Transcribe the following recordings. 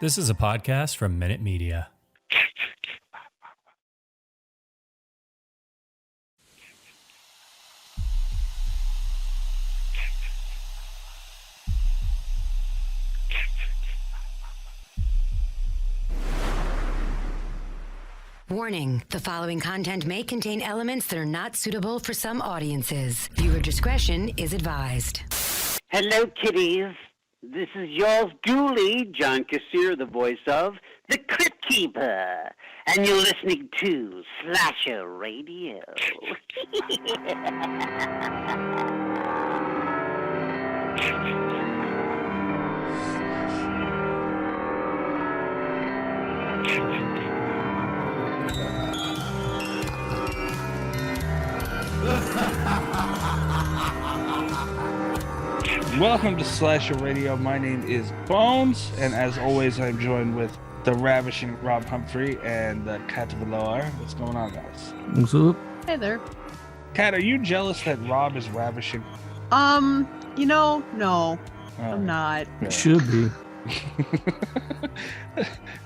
This is a podcast from Minute Media. Warning, the following content may contain elements that are not suitable for some audiences. Viewer discretion is advised. Hello, kiddies. This is yours duly, John Kassir, the voice of The Crypt Keeper. And you're listening to Slasher Radio. Welcome to Slasher Radio. My name is Bones, and as always, I'm joined with the ravishing Rob Humphrey and the Cat Velour. What's going on, guys? What's up? Hey there. Cat, are you jealous that Rob is ravishing? No, I'm not. It should be.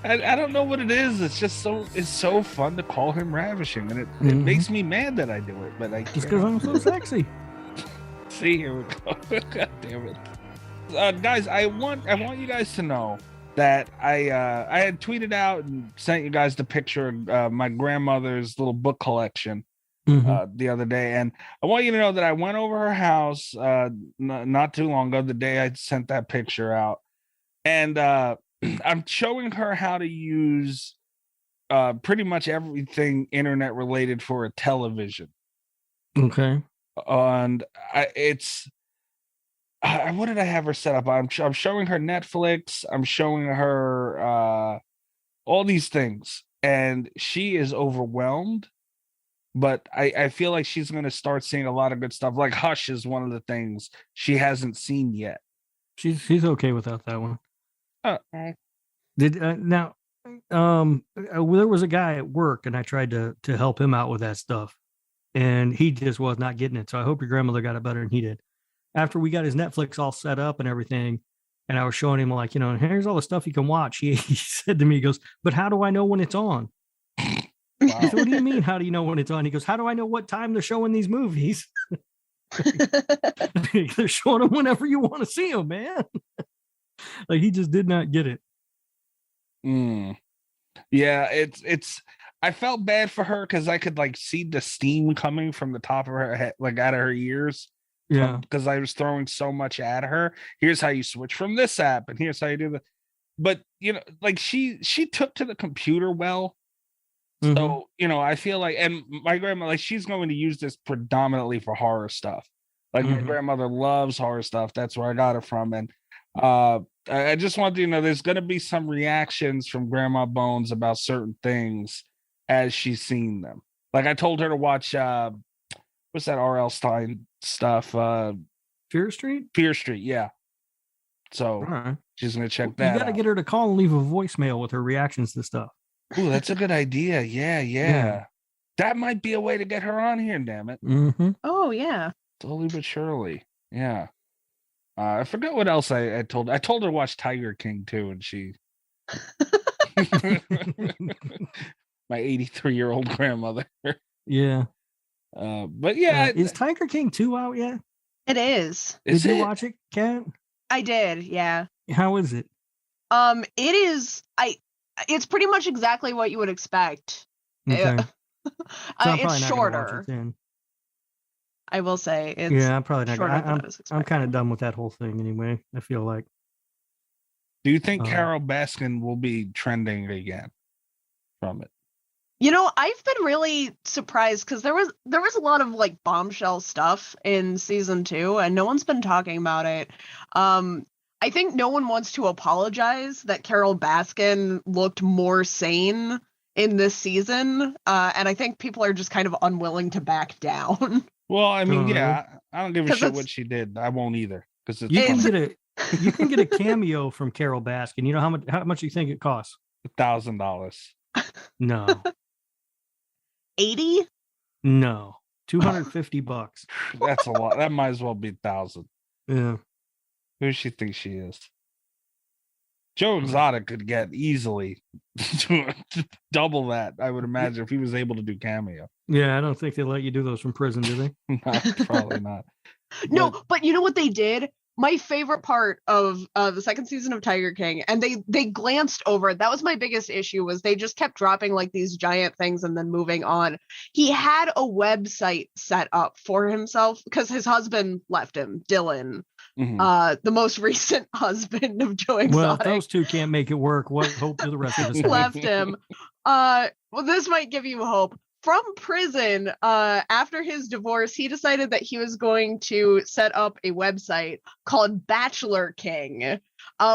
I don't know what it is. It's just it's so fun to call him ravishing, and it makes me mad that I do it, but I can't. Just because I'm so sexy. See, here we go. God damn it. Guys, I want you guys to know that I had tweeted out and sent you guys the picture of my grandmother's little book collection the other day, and I want you to know that I went over her house not too long ago, the day I sent that picture out, and I'm showing her how to use pretty much everything internet related for a television. Okay. And what did I have her set up? I'm showing her Netflix. I'm showing her all these things, and she is overwhelmed. But I feel like she's going to start seeing a lot of good stuff. Like Hush is one of the things she hasn't seen yet. She's okay without that one. Okay. There was a guy at work, and I tried to help him out with that stuff, and he just was not getting it. So I hope your grandmother got it better than he did. After we got his Netflix all set up and everything, and I was showing him, like, here's all the stuff you can watch. He said to me, he goes, "But how do I know when it's on?" Wow. I said, "What do you mean? How do you know when it's on?" He goes, "How do I know what time they're showing these movies?" They're showing them whenever you want to see them, man. Like, he just did not get it. Yeah, it's I felt bad for her because I could like see the steam coming from the top of her head, like out of her ears. Yeah, because I was throwing so much at her. Here's how you switch from this app, and here's how you do that. But like she took to the computer well. So I feel like, and my grandma, like, she's going to use this predominantly for horror stuff. Like my grandmother loves horror stuff. That's where I got it from, and I just want you to know there's going to be some reactions from Grandma Bones about certain things as she's seen them. Like I told her to watch what's that R.L. Stein stuff? Fear Street? Fear Street, yeah. So she's going to check that out. You got to get her to call and leave a voicemail with her reactions to stuff. Ooh, that's a good idea. Yeah. That might be a way to get her on here, damn it. Oh, yeah. Slowly but surely. Yeah. I forgot what else I told her. I told her to watch Tiger King too, and she my 83-year-old grandmother. Yeah. But yeah. Is Tiger King 2 out yet? It is. Did you watch it, Kat? I did, yeah. How is it? It is it's pretty much exactly what you would expect. Okay. It's shorter. I will say it's I'm probably not. I'm kind of done with that whole thing anyway. I feel like. Do you think Carol Baskin will be trending again from it? I've been really surprised because there was a lot of like bombshell stuff in season 2, and no one's been talking about it. I think no one wants to apologize that Carol Baskin looked more sane in this season, and I think people are just kind of unwilling to back down. Well, I mean, yeah, I don't give a shit what she did. I won't either, because you can get a cameo from Carol Baskin. You know how much you think it costs? $1,000. No. 80? No. $250. That's a lot. That might as well be 1,000. Yeah. Who does she think she is? Joe Exotic could get easily to double that, I would imagine, if he was able to do cameo. Yeah, I don't think they let you do those from prison, do they? No, probably not. No, but you know what they did? My favorite part of the second season of Tiger King, and they glanced over it. That was my biggest issue, was they just kept dropping like these giant things and then moving on. He had a website set up for himself because his husband left him, Dylan, the most recent husband of Joe Exotic. Well, if those two can't make it work, what hope do the rest of us have? Left him. Well, this might give you hope. From prison, after his divorce, he decided that he was going to set up a website called Bachelor King,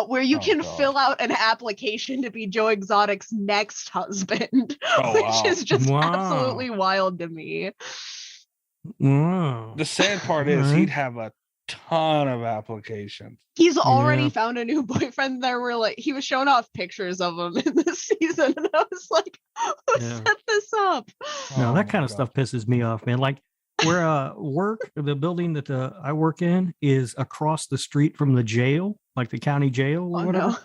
where you can fill out an application to be Joe Exotic's next husband, which is just absolutely wild to me. Wow. The sad part is he'd have a ton of applications. He's already found a new boyfriend. There were like, he was showing off pictures of him in this season, and I was like, who set this up? No, that kind of stuff pisses me off, man. Like where the building that I work in is across the street from the jail, like the county jail or whatever. No.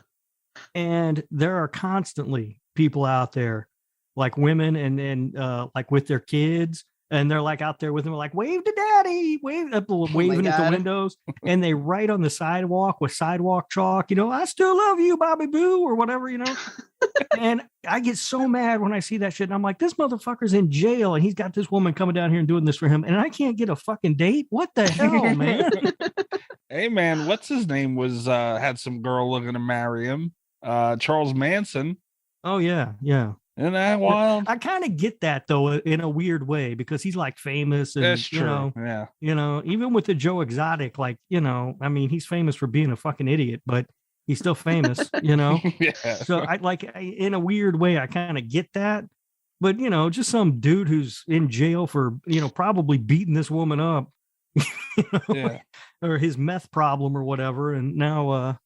And there are constantly people out there, like women and like with their kids. And they're like out there with them, like, wave to daddy, waving at the windows. And they write on the sidewalk with sidewalk chalk, I still love you, Bobby Boo, or whatever, And I get so mad when I see that shit. And I'm like, this motherfucker's in jail and he's got this woman coming down here and doing this for him. And I can't get a fucking date. What the hell, man? Hey, man, what's his name was had some girl looking to marry him. Charles Manson. Oh, yeah. Yeah. Isn't that wild? I kind of get that though, in a weird way, because he's like famous, and that's true. Even with the Joe Exotic, like, I mean, he's famous for being a fucking idiot, but he's still famous, Yeah. So I in a weird way, I kind of get that, but just some dude who's in jail for, probably beating this woman up, or his meth problem or whatever. And now,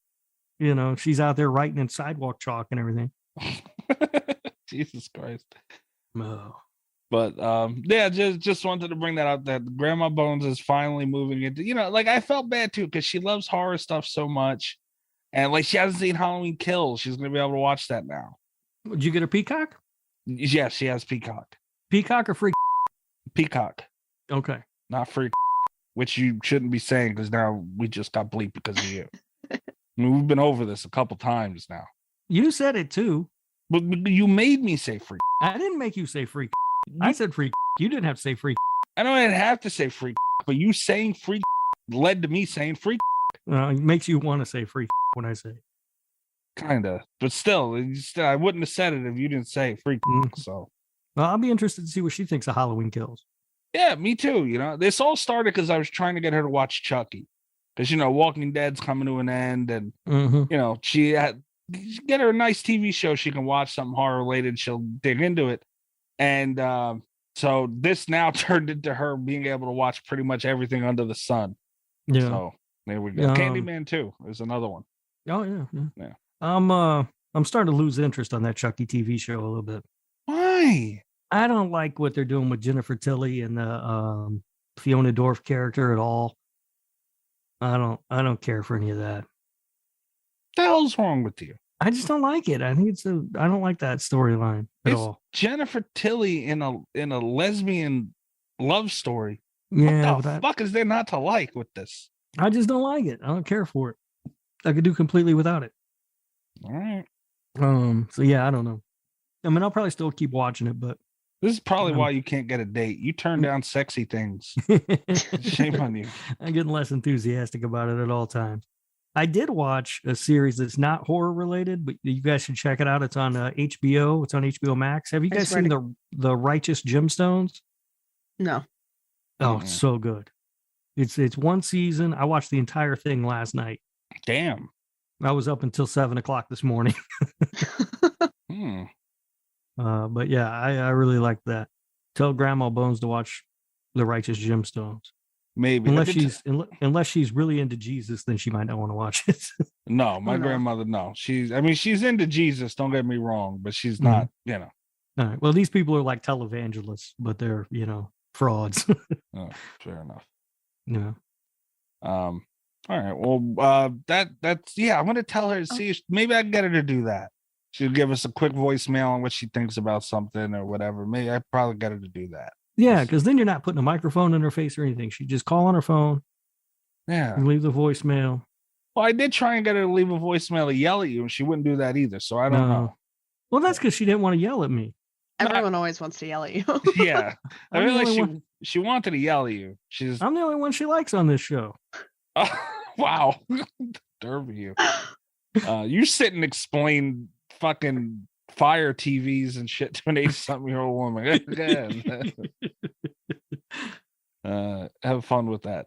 she's out there writing in sidewalk chalk and everything. Jesus Christ. Oh. But just wanted to bring that out, that Grandma Bones is finally moving into, I felt bad too, because she loves horror stuff so much, and like she hasn't seen Halloween Kills. She's gonna be able to watch that now. Did you get a Peacock? Yes, she has Peacock. Peacock or Freak? Peacock. Okay. Not Freak, which you shouldn't be saying, because now we just got bleeped because of you. I mean, we've been over this a couple times now. You said it too. But you made me say freak. I didn't make you say freak. I said freak. You didn't have to say freak. I don't even have to say freak, but you saying freak led to me saying freak. It makes you want to say freak when I say. Kinda, but still, I wouldn't have said it if you didn't say freak. So, well, I'll be interested to see what she thinks of Halloween Kills. Yeah, me too. This all started because I was trying to get her to watch Chucky, because Walking Dead's coming to an end, and she had. Get her a nice TV show she can watch, something horror related, she'll dig into it. And so this now turned into her being able to watch pretty much everything under the sun. Yeah. So there we go. Candyman 2 is another one. Oh yeah. I'm starting to lose interest on that Chucky TV show a little bit. Why? I don't like what they're doing with Jennifer Tilly and the Fiona Dorff character at all. I don't care for any of that. What the hell's wrong with you? I just don't like it. I think I don't like that storyline at all. Jennifer Tilly in a lesbian love story. Yeah, what the fuck is there not to like with this? I just don't like it. I don't care for it. I could do completely without it. All right. So yeah, I don't know. I mean, I'll probably still keep watching it, but this is probably why you can't get a date. You turn down sexy things. Shame on you. I'm getting less enthusiastic about it at all times. I did watch a series that's not horror related, but you guys should check it out. It's on HBO. It's on HBO Max. Have you guys seen the Righteous Gemstones? No. Oh, it's so good. It's one season. I watched the entire thing last night. Damn. I was up until 7:00 this morning. But yeah, I really like that. Tell Grandma Bones to watch the Righteous Gemstones. Maybe unless she's really into Jesus, then she might not want to watch it. No, my grandmother, no. She's into Jesus, don't get me wrong, but she's not, All right. Well, these people are like televangelists, but they're, frauds. Oh, fair enough. Yeah. All right. Well, that's I'm gonna tell her. See, maybe I can get her to do that. She'll give us a quick voicemail on what she thinks about something or whatever. Maybe I probably got her to do that. Yeah, because then you're not putting a microphone in her face or anything. She just call on her phone. Yeah. And leave the voicemail. Well, I did try and get her to leave a voicemail to yell at you, and she wouldn't do that either. So I don't know. Well, that's because she didn't want to yell at me. Everyone always wants to yell at you. Yeah. I realized she wanted to yell at you. I'm the only one she likes on this show. Wow. Derby you. You sit and explain fucking Fire TVs and shit to an 80-something-year-old woman. Have fun with that.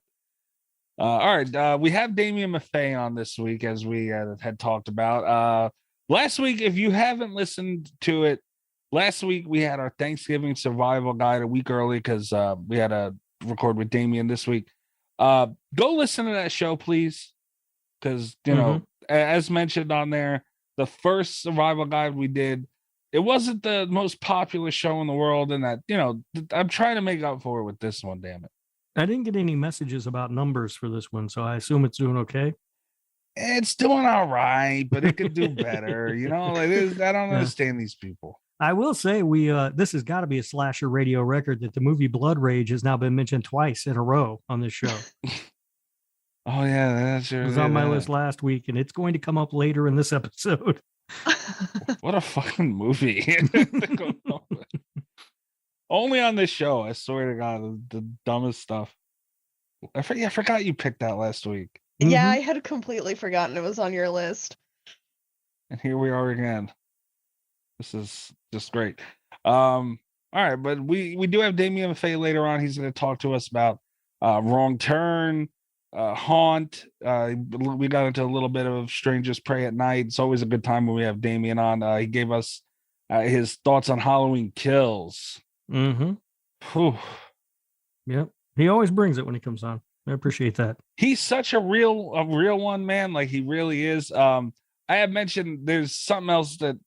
All right. We have Damian Maffei on this week, as we had talked about. Last week, if you haven't listened to it, last week we had our Thanksgiving survival guide a week early because we had to record with Damian this week. Go listen to that show, please. Because, you know, as mentioned on there, the first survival guide we did, it wasn't the most popular show in the world. And that, you know, I'm trying to make up for it with this one, damn it. I didn't get any messages about numbers for this one, so I assume it's doing okay. It's doing all right, but it could do better. You know, I don't understand these people. I will say this has got to be a slasher radio record that the movie Blood Rage has now been mentioned twice in a row on this show. Oh yeah, that's it was on my list last week, and it's going to come up later in this episode. What a fucking movie. Only on this show, I swear to God, the dumbest stuff. I forgot you picked that last week. Yeah, I had completely forgotten it was on your list. And here we are again. This is just great. All right, but we do have Damian Maffei later on. He's going to talk to us about Wrong Turn, Haunt. We got into a little bit of Strangers Pray at Night. It's always a good time when we have Damian on. He gave us his thoughts on Halloween Kills. Yep. He always brings it when he comes on. I appreciate that. He's such a real one, man. Like he really is. I have mentioned there's something else that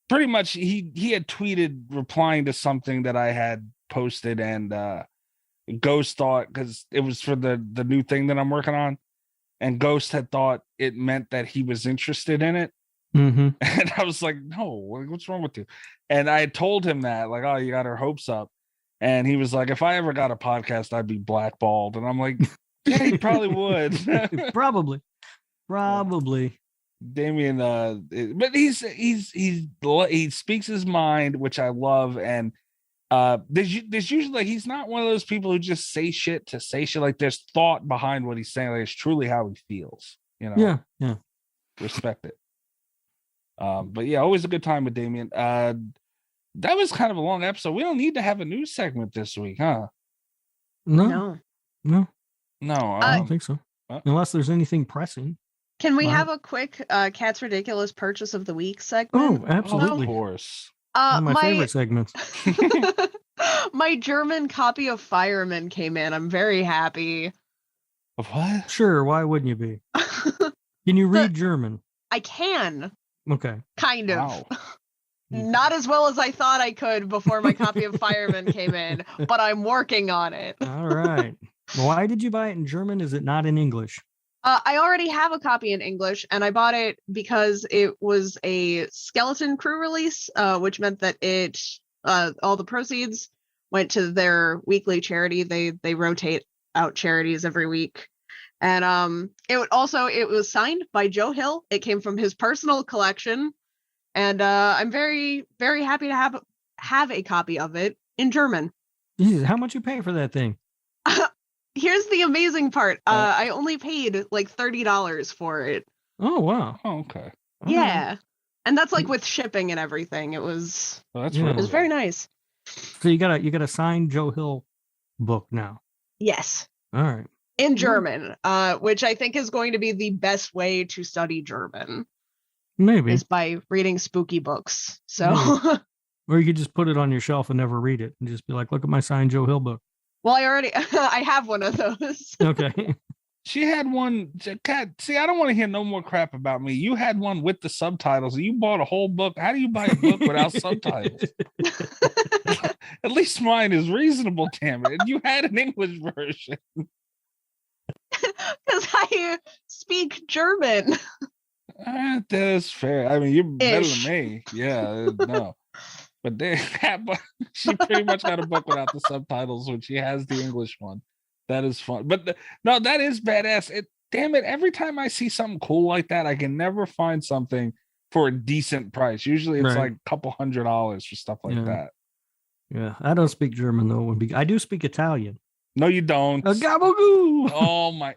pretty much he had tweeted replying to something that I had posted, and Ghost thought, because it was for the new thing that I'm working on, and Ghost had thought it meant that he was interested in it. And I was like, no, what's wrong with you? And I told him that, like, oh, you got our hopes up. And he was like, if I ever got a podcast, I'd be blackballed. And I'm like, yeah, he probably would. Probably. Damian, but he speaks his mind, which I love. And there's usually, like, he's not one of those people who just say shit to say shit. Like, there's thought behind what he's saying. Like, it's truly how he feels, you know? Yeah. Respect it. But yeah, always a good time with Damian. That was kind of a long episode. We don't need to have a news segment this week, huh? No, I don't think so. Unless there's anything pressing. Can we have a quick Cat's Ridiculous Purchase of the Week segment? Oh, absolutely. Of course. One of my favorite segments. My German copy of Fireman came in. I'm very happy. What? Sure, why wouldn't you be? Can you read German? I can. Okay. Kind of. Wow. Not as well as I thought I could before my copy of Fireman came in, but I'm working on it. All right. Why did you buy it in German? Is it not in English? I already have a copy in English, and I bought it because it was a Skeleton Crew release, which meant that all the proceeds went to their weekly charity. They rotate out charities every week. And it was signed by Joe Hill. It came from his personal collection. And I'm very, very happy to have a copy of it in German. Jesus, how much you pay for that thing? Here's the amazing part. I only paid like $30 for it. Oh, wow. Oh, okay. Yeah. And that's like with shipping and everything. It was it was very nice. So you got a signed Joe Hill book now. Yes. All right. In German, which I think is going to be the best way to study German. Maybe. Is by reading spooky books. So or you could just put it on your shelf and never read it and just be like, look at my signed Joe Hill book. Well, I have one of those. Okay. She had one. Kat, see, I don't want to hear no more crap about me. You had one with the subtitles. You bought a whole book. How do you buy a book without subtitles? At least mine is reasonable, damn it. And you had an English version. Because I speak German. That is fair. I mean, you're better Ish. than me. Yeah, no. But she pretty much got a book without the subtitles when she has the English one. That is fun. But no, that is badass. Damn it, every time I see something cool like that, I can never find something for a decent price. Usually it's like a couple $100 for stuff like that. Yeah, I don't speak German though. I do speak Italian. No, you don't. Gabagoo. Oh my.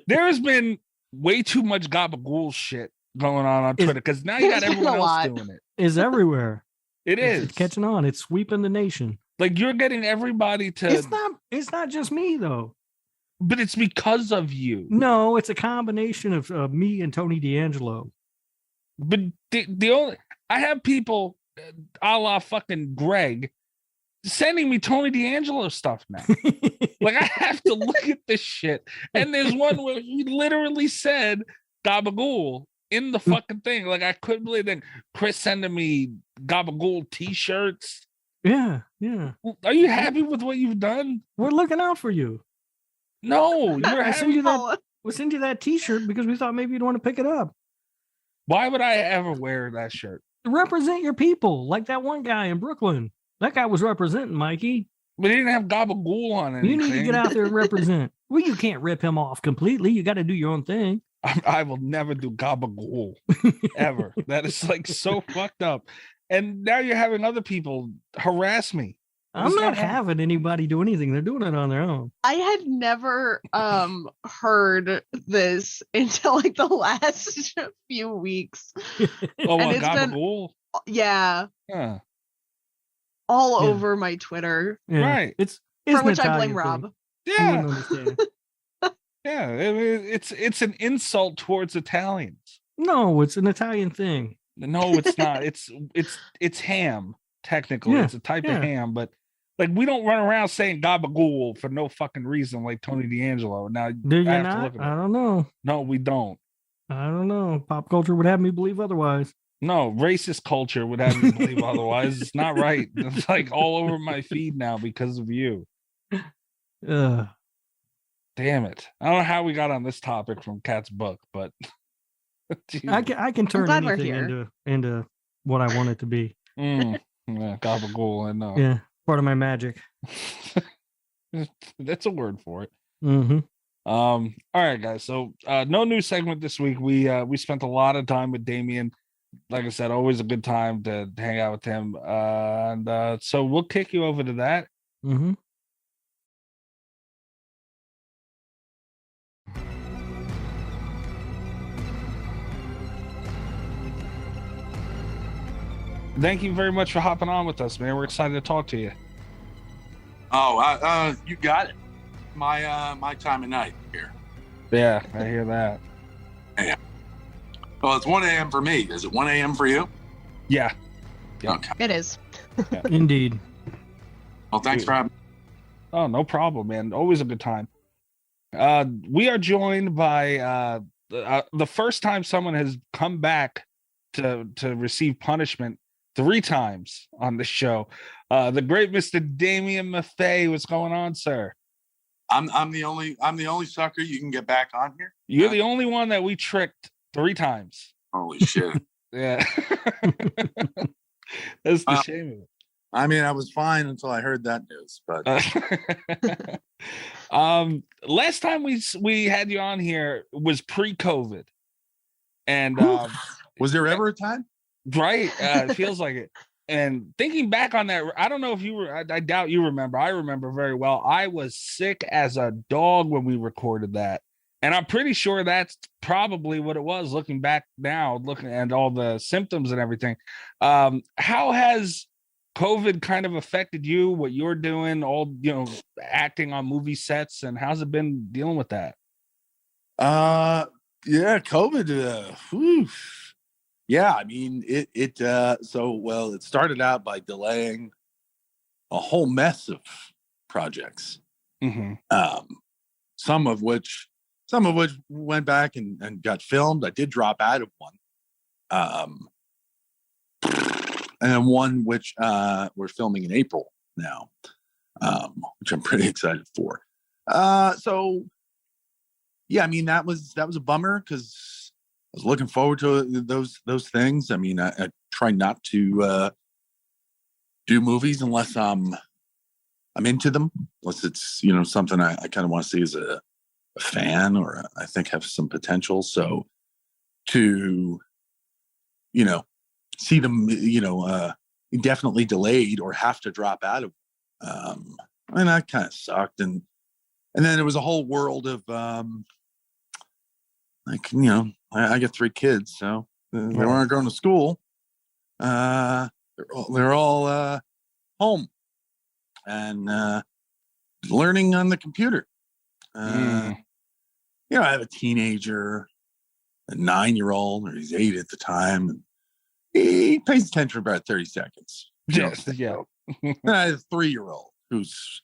There has been way too much gabagool shit going on Twitter because now you got everyone else doing it. It's everywhere. It's catching on. It's sweeping the nation. Like you're getting everybody to. It's not just me though. But it's because of you. No, it's a combination of me and Tony D'Angelo. But the only I have people a la fucking Greg sending me Tony D'Angelo stuff now. Like I have to look at this shit. And there's one where he literally said gabagool in the fucking thing. Like I couldn't believe that. Chris sending me gabagool t-shirts. Yeah. Are you happy with what you've done? We're looking out for you. No, you're happy. We'll send you that t-shirt because we thought maybe you'd want to pick it up. Why would I ever wear that shirt? Represent your people, like that one guy in Brooklyn. That guy was representing, Mikey. But he didn't have gabagool on it. You need to get out there and represent. Well, you can't rip him off completely. You got to do your own thing. I will never do gabagool ever. That is like so fucked up. And now you're having other people harass me. I'm not having anybody do anything. They're doing it on their own. I had never heard this until like the last few weeks. Oh, and it's gabagool? Yeah. Huh. All over my Twitter. Yeah. Right. It's for which I blame Rob. Yeah. Yeah. It's an insult towards Italians. No, it's an Italian thing. No, it's not. It's ham. Technically, it's a type of ham, but like we don't run around saying gabagool for no fucking reason like Tony D'Angelo. Now, do you not? I don't know. No, we don't. I don't know. Pop culture would have me believe otherwise. No, racist culture would have me believe otherwise. It's not right. It's like all over my feed now because of you. Damn it! I don't know how we got on this topic from Kat's book, but I can turn anything into what I want it to be. Yeah, gabagool. I know. Yeah, part of my magic. That's a word for it. Mm-hmm. All right, guys. So no new segment this week. We spent a lot of time with Damian. Like I said, always a good time to hang out with him. And so we'll kick you over to that. Mm-hmm. Thank you very much for hopping on with us, man. We're excited to talk to you. Oh, you got it. My time of night here. Yeah, I hear that. Yeah. Well, it's 1 a.m. for me. Is it 1 a.m. for you? Yeah. Okay. It is. Yeah. Indeed. Well, thanks for having me. Oh, no problem, man. Always a good time. We are joined by the first time someone has come back to receive punishment 3 times on the show. The great Mr. Damian Maffei. What's going on, sir? I'm the only sucker you can get back on here. You're the only one that we tricked 3 times. Holy shit. Yeah. That's the shame of it. I mean, I was fine until I heard that news, but last time we had you on here was pre-COVID. And was there ever a time? Right. It feels like it. And thinking back on that, I don't know if you were, I doubt you remember. I remember very well. I was sick as a dog when we recorded that. And I'm pretty sure that's probably what it was looking back now, looking at all the symptoms and everything. How has COVID kind of affected you, what you're doing, all, acting on movie sets, and how's it been dealing with that? Yeah, COVID, yeah, I mean, it started out by delaying a whole mess of projects. Mm-hmm. Some of which went back and got filmed. I did drop out of one. And then one which we're filming in April now, which I'm pretty excited for. So yeah, I mean, that was a bummer because I was looking forward to those things. I mean, I try not to do movies unless I'm into them, unless it's, something I kind of want to see as a fan, or I think have some potential. So to, see them, indefinitely delayed or have to drop out of, and that kind of sucked. And then there was a whole world of, I got 3 kids, so they weren't going to school. They're all home and learning on the computer. I have a teenager, a 9-year-old, or he's 8 at the time, and he pays attention for about 30 seconds. Yes, yeah. And I had a 3-year-old whose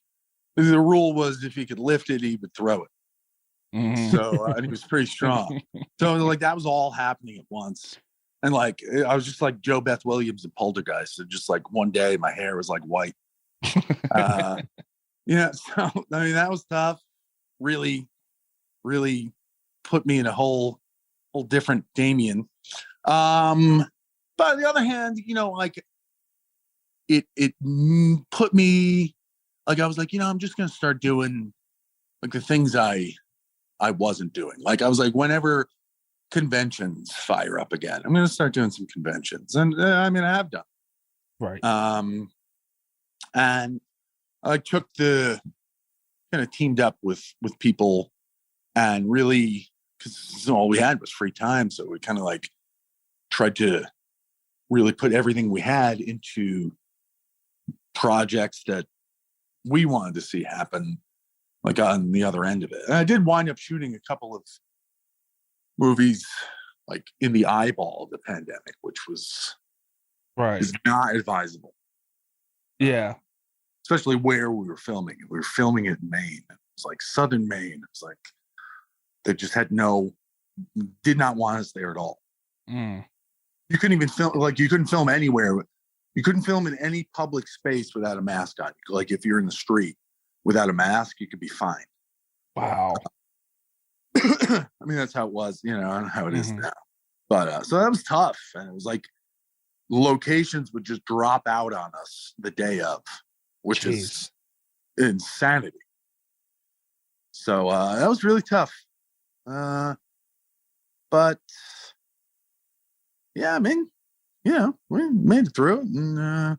the rule was if he could lift it, he would throw it. Mhm. So and he was pretty strong. So like that was all happening at once. And like I was just like Joe Beth Williams in Poltergeist. So just like one day my hair was like white. So I mean that was tough. Really, really put me in a whole different Damian. But on the other hand, like it put me like I was like, I'm just gonna start doing like the things I wasn't doing. Like I was like, whenever conventions fire up again, I'm gonna start doing some conventions, and I mean I have done. Right. And I took the kind of teamed up with people, and really because all we had was free time, so we kind of like tried to really put everything we had into projects that we wanted to see happen, like on the other end of it. And I did wind up shooting a couple of movies like in the eyeball of the pandemic, which was is not advisable. Yeah. Especially where we were filming it. We were filming it in Maine. It was like southern Maine. It was like they just did not want us there at all. Mm. You couldn't even film, like you couldn't film anywhere. You couldn't film in any public space without a mask on. Like if you're in the street without a mask, you could be fined. Wow. I mean, that's how it was, I don't know how it is now. But so that was tough. And it was like locations would just drop out on us the day of, which is insanity. So that was really tough. But yeah, I mean, we made it through it and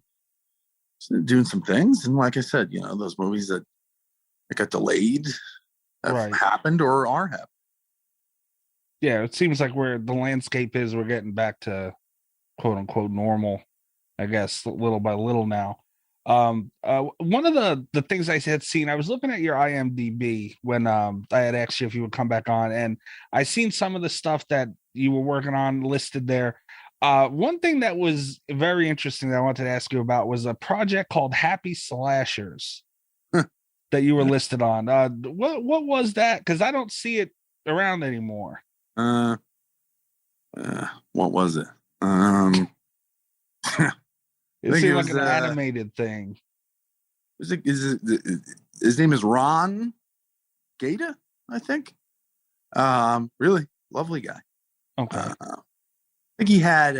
doing some things. And like I said, those movies that got delayed have happened or are happening. Yeah, it seems like where the landscape is, we're getting back to quote unquote normal, I guess, little by little now. One of the things I had seen, I was looking at your IMDb when I had asked you if you would come back on, and I seen some of the stuff that you were working on listed there. One thing that was very interesting that I wanted to ask you about was a project called Happy Slashers that you were listed on. What was that? Because I don't see it around anymore. What was it? It seemed like an animated thing. His name is Ron Gaeta, I think. Really lovely guy. Okay. I think he had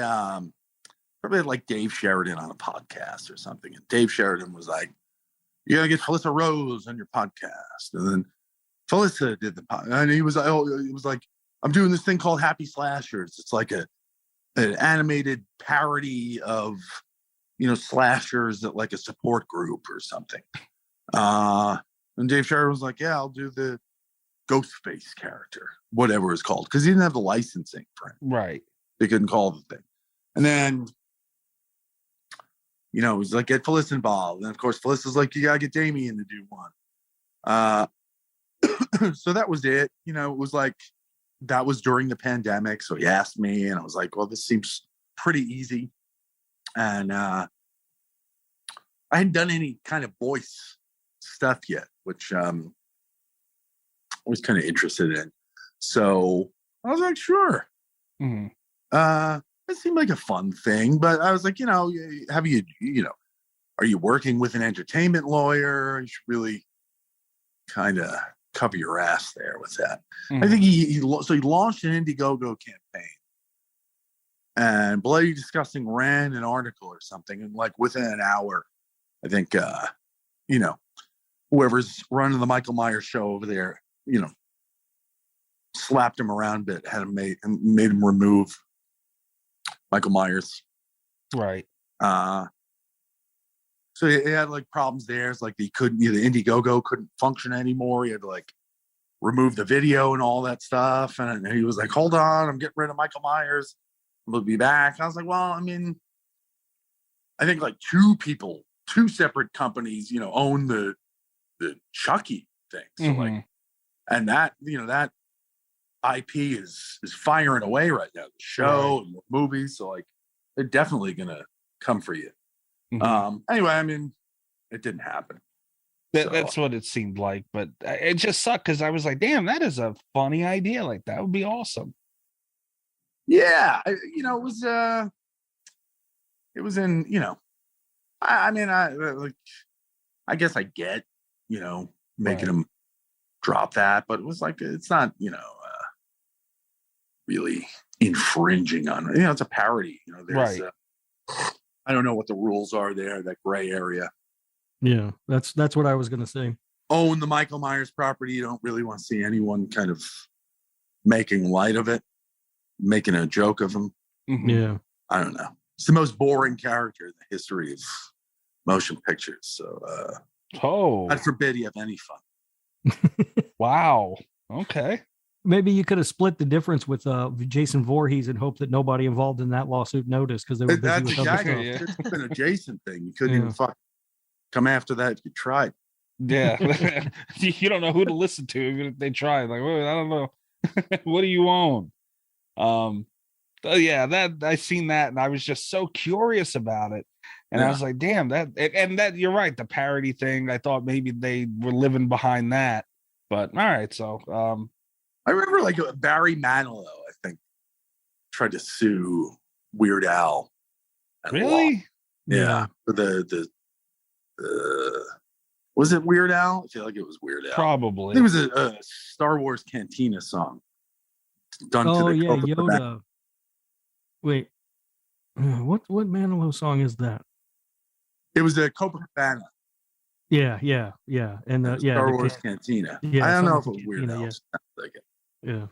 probably had like Dave Sheridan on a podcast or something. And Dave Sheridan was like, "You gotta get Felissa Rose on your podcast." And then Felissa did the podcast. And he was like, "I'm doing this thing called Happy Slashers. It's like an animated parody of slashers at like a support group or something." And Dave Sheridan was like, "Yeah, I'll do the Ghostface character, whatever it's called," because he didn't have the licensing for it. Right. They couldn't call the thing. And then, it was like, get Felissa involved. And of course, Felissa's like, "You gotta get Damian to do one." So that was it. It was like, that was during the pandemic. So he asked me, and I was like, well, this seems pretty easy. And I hadn't done any kind of voice stuff yet, which I was kind of interested in. So I was like, sure. Mm-hmm. It seemed like a fun thing, but I was like, have you, are you working with an entertainment lawyer? You should really kind of cover your ass there with that. Mhm. I think he launched an Indiegogo campaign, and Bloody Disgusting ran an article or something, and like within an hour, I think whoever's running the Michael Myers show over there, slapped him around a bit, had him made him remove Michael Myers. Right. So he had like problems there. It's like the Indiegogo couldn't function anymore. He had to like remove the video and all that stuff. And he was like, hold on, I'm getting rid of Michael Myers. We'll be back. And I was like, well, I mean, I think like two separate companies, own the Chucky thing. So like, and that, that IP is firing away right now. The show and the movies. So like, they're definitely going to come for you. Anyway, I mean, it didn't happen. That's what it seemed like, but it just sucked because I was like, damn, that is a funny idea. Like, that would be awesome. Yeah. It was in, I mean, I guess I get, making them drop that, but it was like, it's not, really infringing on, it's a parody, there's, I don't know what the rules are there, that gray area. Yeah, that's what I was going to say. Own the Michael Myers property. You don't really want to see anyone kind of making light of it, making a joke of him. Yeah. I don't know. It's the most boring character in the history of motion pictures. So, God forbid you have any fun. Wow. Okay. Maybe you could have split the difference with Jason Voorhees and hope that nobody involved in that lawsuit noticed because they were busy That's with exactly other stuff. It's been a Jason thing. You couldn't even come after that if you tried. Yeah. You don't know who to listen to even if they try. Like, well, I don't know. What do you own? Yeah, that I seen that and I was just so curious about it. And I was like, damn, that you're right, the parody thing. I thought maybe they were living behind that. But all right, so I remember like Barry Manilow, I think, tried to sue Weird Al. Really? Yeah. For the was it Weird Al? I feel like it was Weird Al. Probably. It was a Star Wars Cantina song done to the Yoda. Wait, what Manilow song is that? It was a Copacabana. Yeah, and Star Wars Cantina. Yeah, I don't know if it was Weird Al. Yeah,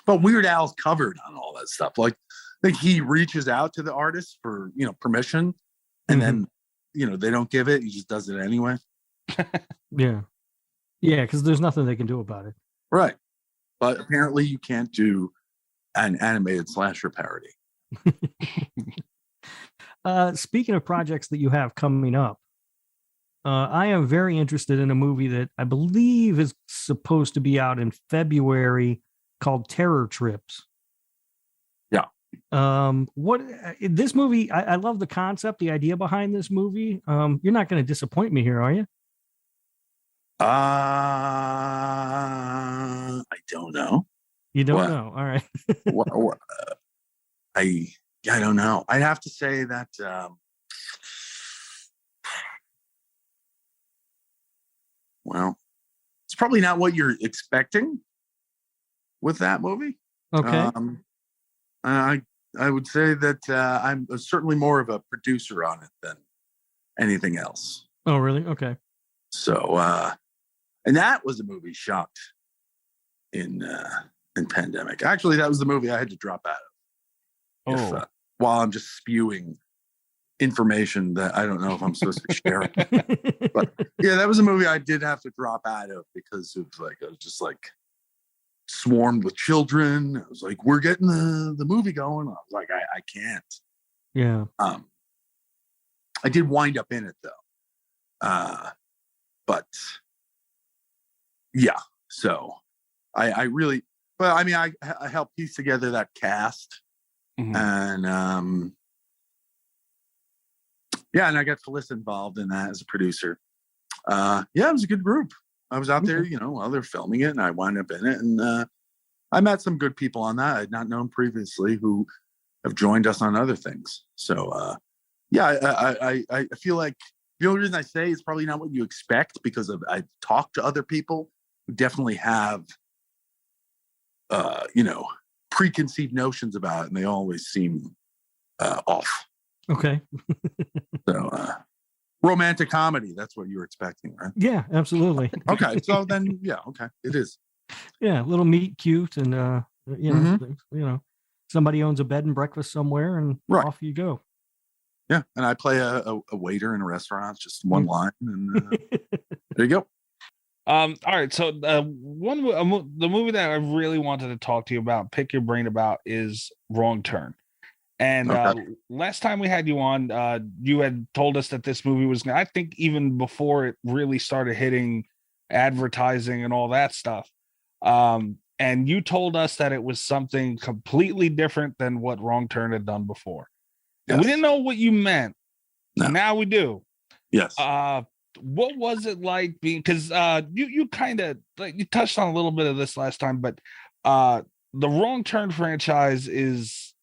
but Weird Al's covered on all that stuff. Like, I think he reaches out to the artist for permission, and then they don't give it. He just does it anyway. yeah, because there's nothing they can do about it. Right, but apparently you can't do an animated slasher parody. Speaking of projects that you have coming up, I am very interested in a movie that I believe is supposed to be out in February called Terror Trips. Yeah. What this movie? I love the concept, the idea behind this movie. You're not going to disappoint me here, are you? I don't know. You don't know. All right. I don't know. I'd have to say that. Well, it's probably not what you're expecting with that movie. Okay. I would say that I'm certainly more of a producer on it than anything else. Oh, really? Okay. So, and that was a movie shot in pandemic. Actually, that was the movie I had to drop out of. While I'm just spewing information that I don't know if I'm supposed to share. But yeah, that was a movie I did have to drop out of because of like I was just like swarmed with children. I was like, we're getting the movie going. I was like, I can't. Yeah. I did wind up in it though. But yeah, so I really, well, I mean, I helped piece together that cast. And yeah, and I got Phyllis involved in that as a producer. Yeah, it was a good group. I was out there, while they're filming it, and I wound up in it. And I met some good people on that I had not known previously who have joined us on other things. So yeah, I feel like the only reason I say it's probably not what you expect because I've talked to other people definitely have, preconceived notions about it, and they always seem off. Okay. So, romantic comedy, that's what you were expecting, right? Yeah, absolutely. Okay. So then, yeah, okay. It is. Yeah, little meet cute, and Mm-hmm. somebody owns a bed and breakfast somewhere, and Right. off you go. Yeah. And I play a waiter in a restaurant, just one line, and there you go. All right. So the movie that I really wanted to talk to you about, pick your brain about, is Wrong Turn. And Okay. last time we had you on, you had told us that this movie was, I think, even before it really started hitting advertising and all that stuff. And you told us that it was something completely different than what Wrong Turn had done before. And we Yes. didn't know what you meant. No. Now we do. Yes. What was it like being, because you kind of, like, you touched on a little bit of this last time, but the Wrong Turn franchise is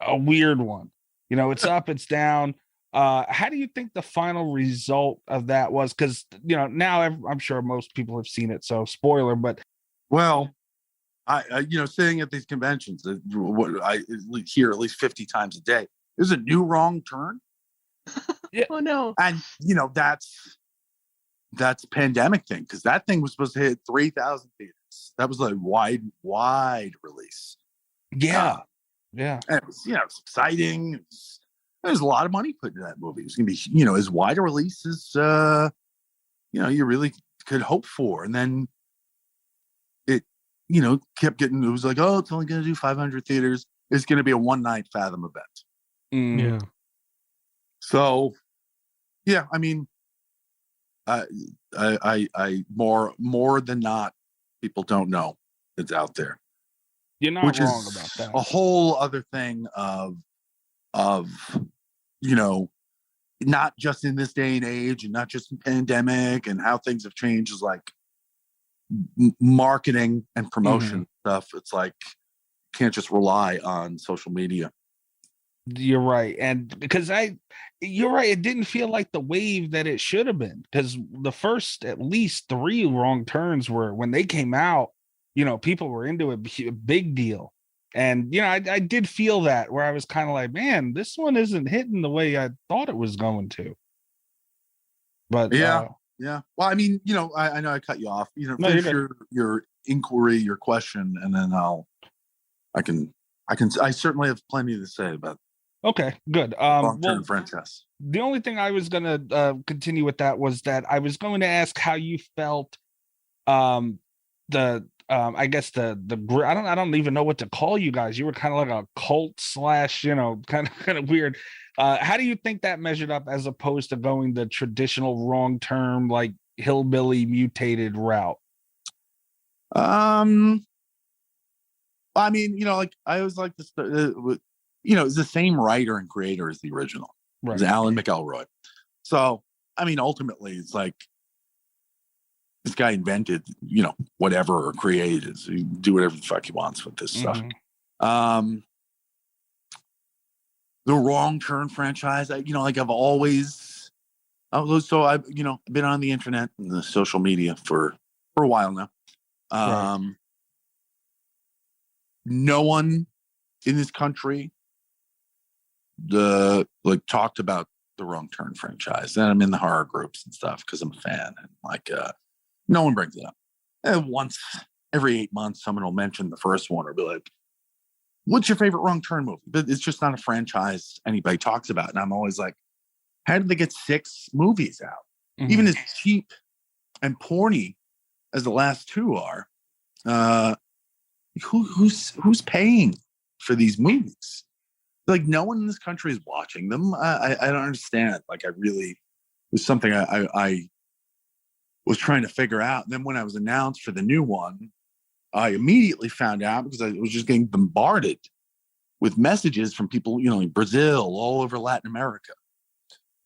a weird one. It's up, it's down. How do you think the final result of that was? Because now I'm sure most people have seen it, so spoiler. But well, I sitting at these conventions, what I hear at least 50 times a day, there's a new Wrong Turn. Yeah. Oh no. And that's a pandemic thing, because that thing was supposed to hit 3,000 theaters. That was a wide release. Yeah. Yeah. And it was, it's exciting. There's a lot of money put into that movie. It was going to be, as wide a release as, you really could hope for. And then it, kept getting, it was like, oh, it's only going to do 500 theaters. It's going to be a one-night Fathom event. Yeah. So, yeah, I mean, I more than not, people don't know it's out there. You're not which wrong is about that. a whole other thing of not just in this day and age, and not just in pandemic, and how things have changed, is like marketing and promotion stuff. It's like, you can't just rely on social media. You're right. And because you're right, it didn't feel like the wave that it should have been, because the first at least 3 Wrong Turns were, when they came out, people were into it, a big deal. And I did feel that, where I was kind of like, man, this one isn't hitting the way I thought it was going to. But yeah. Well, I mean, I know I cut you off. Finish your inquiry, your question, and then I certainly have plenty to say about. Okay, good. Long-term franchise. The only thing I was going to continue with that was that I was going to ask how you felt. I guess I don't even know what to call you guys. You were kind of like a cult / kind of weird. How do you think that measured up, as opposed to going the traditional Wrong Turn, like hillbilly mutated route? I mean, like, I always like this. It's the same writer and creator as the original. Right. It's Alan McElroy. So, I mean, ultimately, it's like, this guy invented, whatever, or created. So you do whatever the fuck he wants with this stuff. The Wrong Turn franchise, I've always, so I've, been on the internet and the social media for a while now. Right. No one in this country talked about the Wrong Turn franchise. And I'm in the horror groups and stuff because I'm a fan, and no one brings it up. And once every 8 months, someone will mention the first one, or be like, what's your favorite Wrong Turn movie? But it's just not a franchise anybody talks about. And I'm always like, how did they get 6 movies out? Mm-hmm. Even as cheap and porny as the last 2 are, who's paying for these movies? Like, no one in this country is watching them. I don't understand. Like, it was something I was trying to figure out. And then when I was announced for the new one, I immediately found out, because I was just getting bombarded with messages from people, in Brazil, all over Latin America.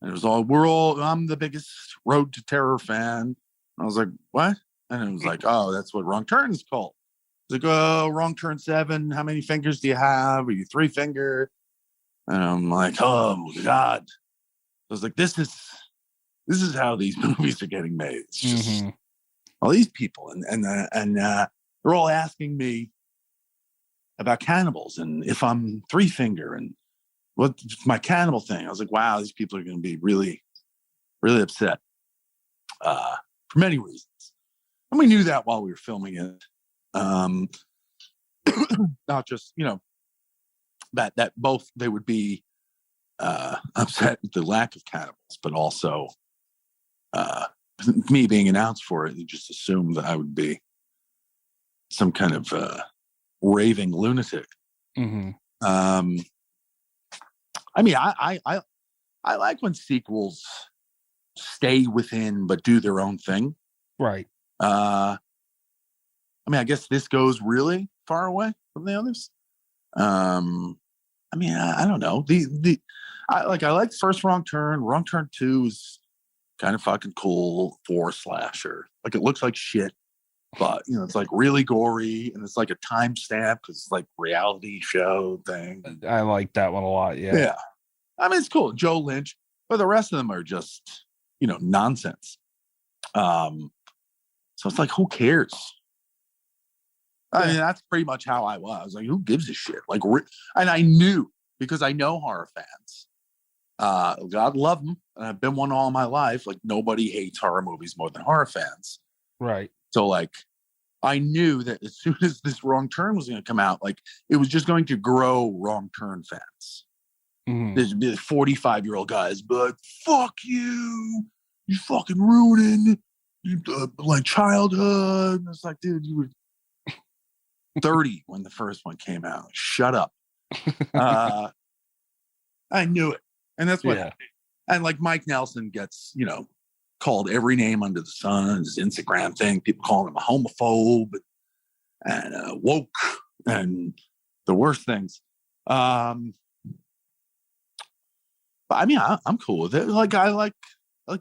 And it was all, I'm the biggest Road to Terror fan. And I was like, what? And it was like, oh, that's what Wrong Turn is called. It's like, oh, Wrong Turn 7. How many fingers do you have? Are you 3-finger? And I'm like, oh God. I was like, this is how these movies are getting made. It's just, all these people, and they're all asking me about cannibals and if I'm Three Finger and what's my cannibal thing. I was like, wow, these people are going to be really, really upset for many reasons. And we knew that while we were filming it. Not just, that both they would be upset with the lack of cannibals, but also me being announced for it, they just assumed that I would be some kind of raving lunatic. Mm-hmm. I mean, I like when sequels stay within but do their own thing. Right. I mean, I guess this goes really far away from the others. I mean, I don't know. I like first Wrong Turn. Wrong Turn 2 is kind of fucking cool for a slasher. Like, it looks like shit, but it's like really gory, and it's like a timestamp because it's like reality show thing. I like that one a lot. Yeah. Yeah. I mean, it's cool. Joe Lynch, but the rest of them are just, nonsense. So it's like, who cares? I mean, that's pretty much how I was. Like, who gives a shit? Like, and I knew, because I know horror fans. God love them, and I've been one all my life. Like, nobody hates horror movies more than horror fans. Right. So, like, I knew that as soon as this Wrong Turn was going to come out, like, it was just going to grow Wrong Turn fans. Mm-hmm. There's 45-year-old guys, but fuck you fucking ruining like childhood. And it's like, dude, you were 30 when the first one came out. Shut up. I knew it. And that's what, and like Mike Nelson gets, called every name under the sun, his Instagram thing, people calling him a homophobe and woke and the worst things. But I mean, I'm cool with it. Like, I like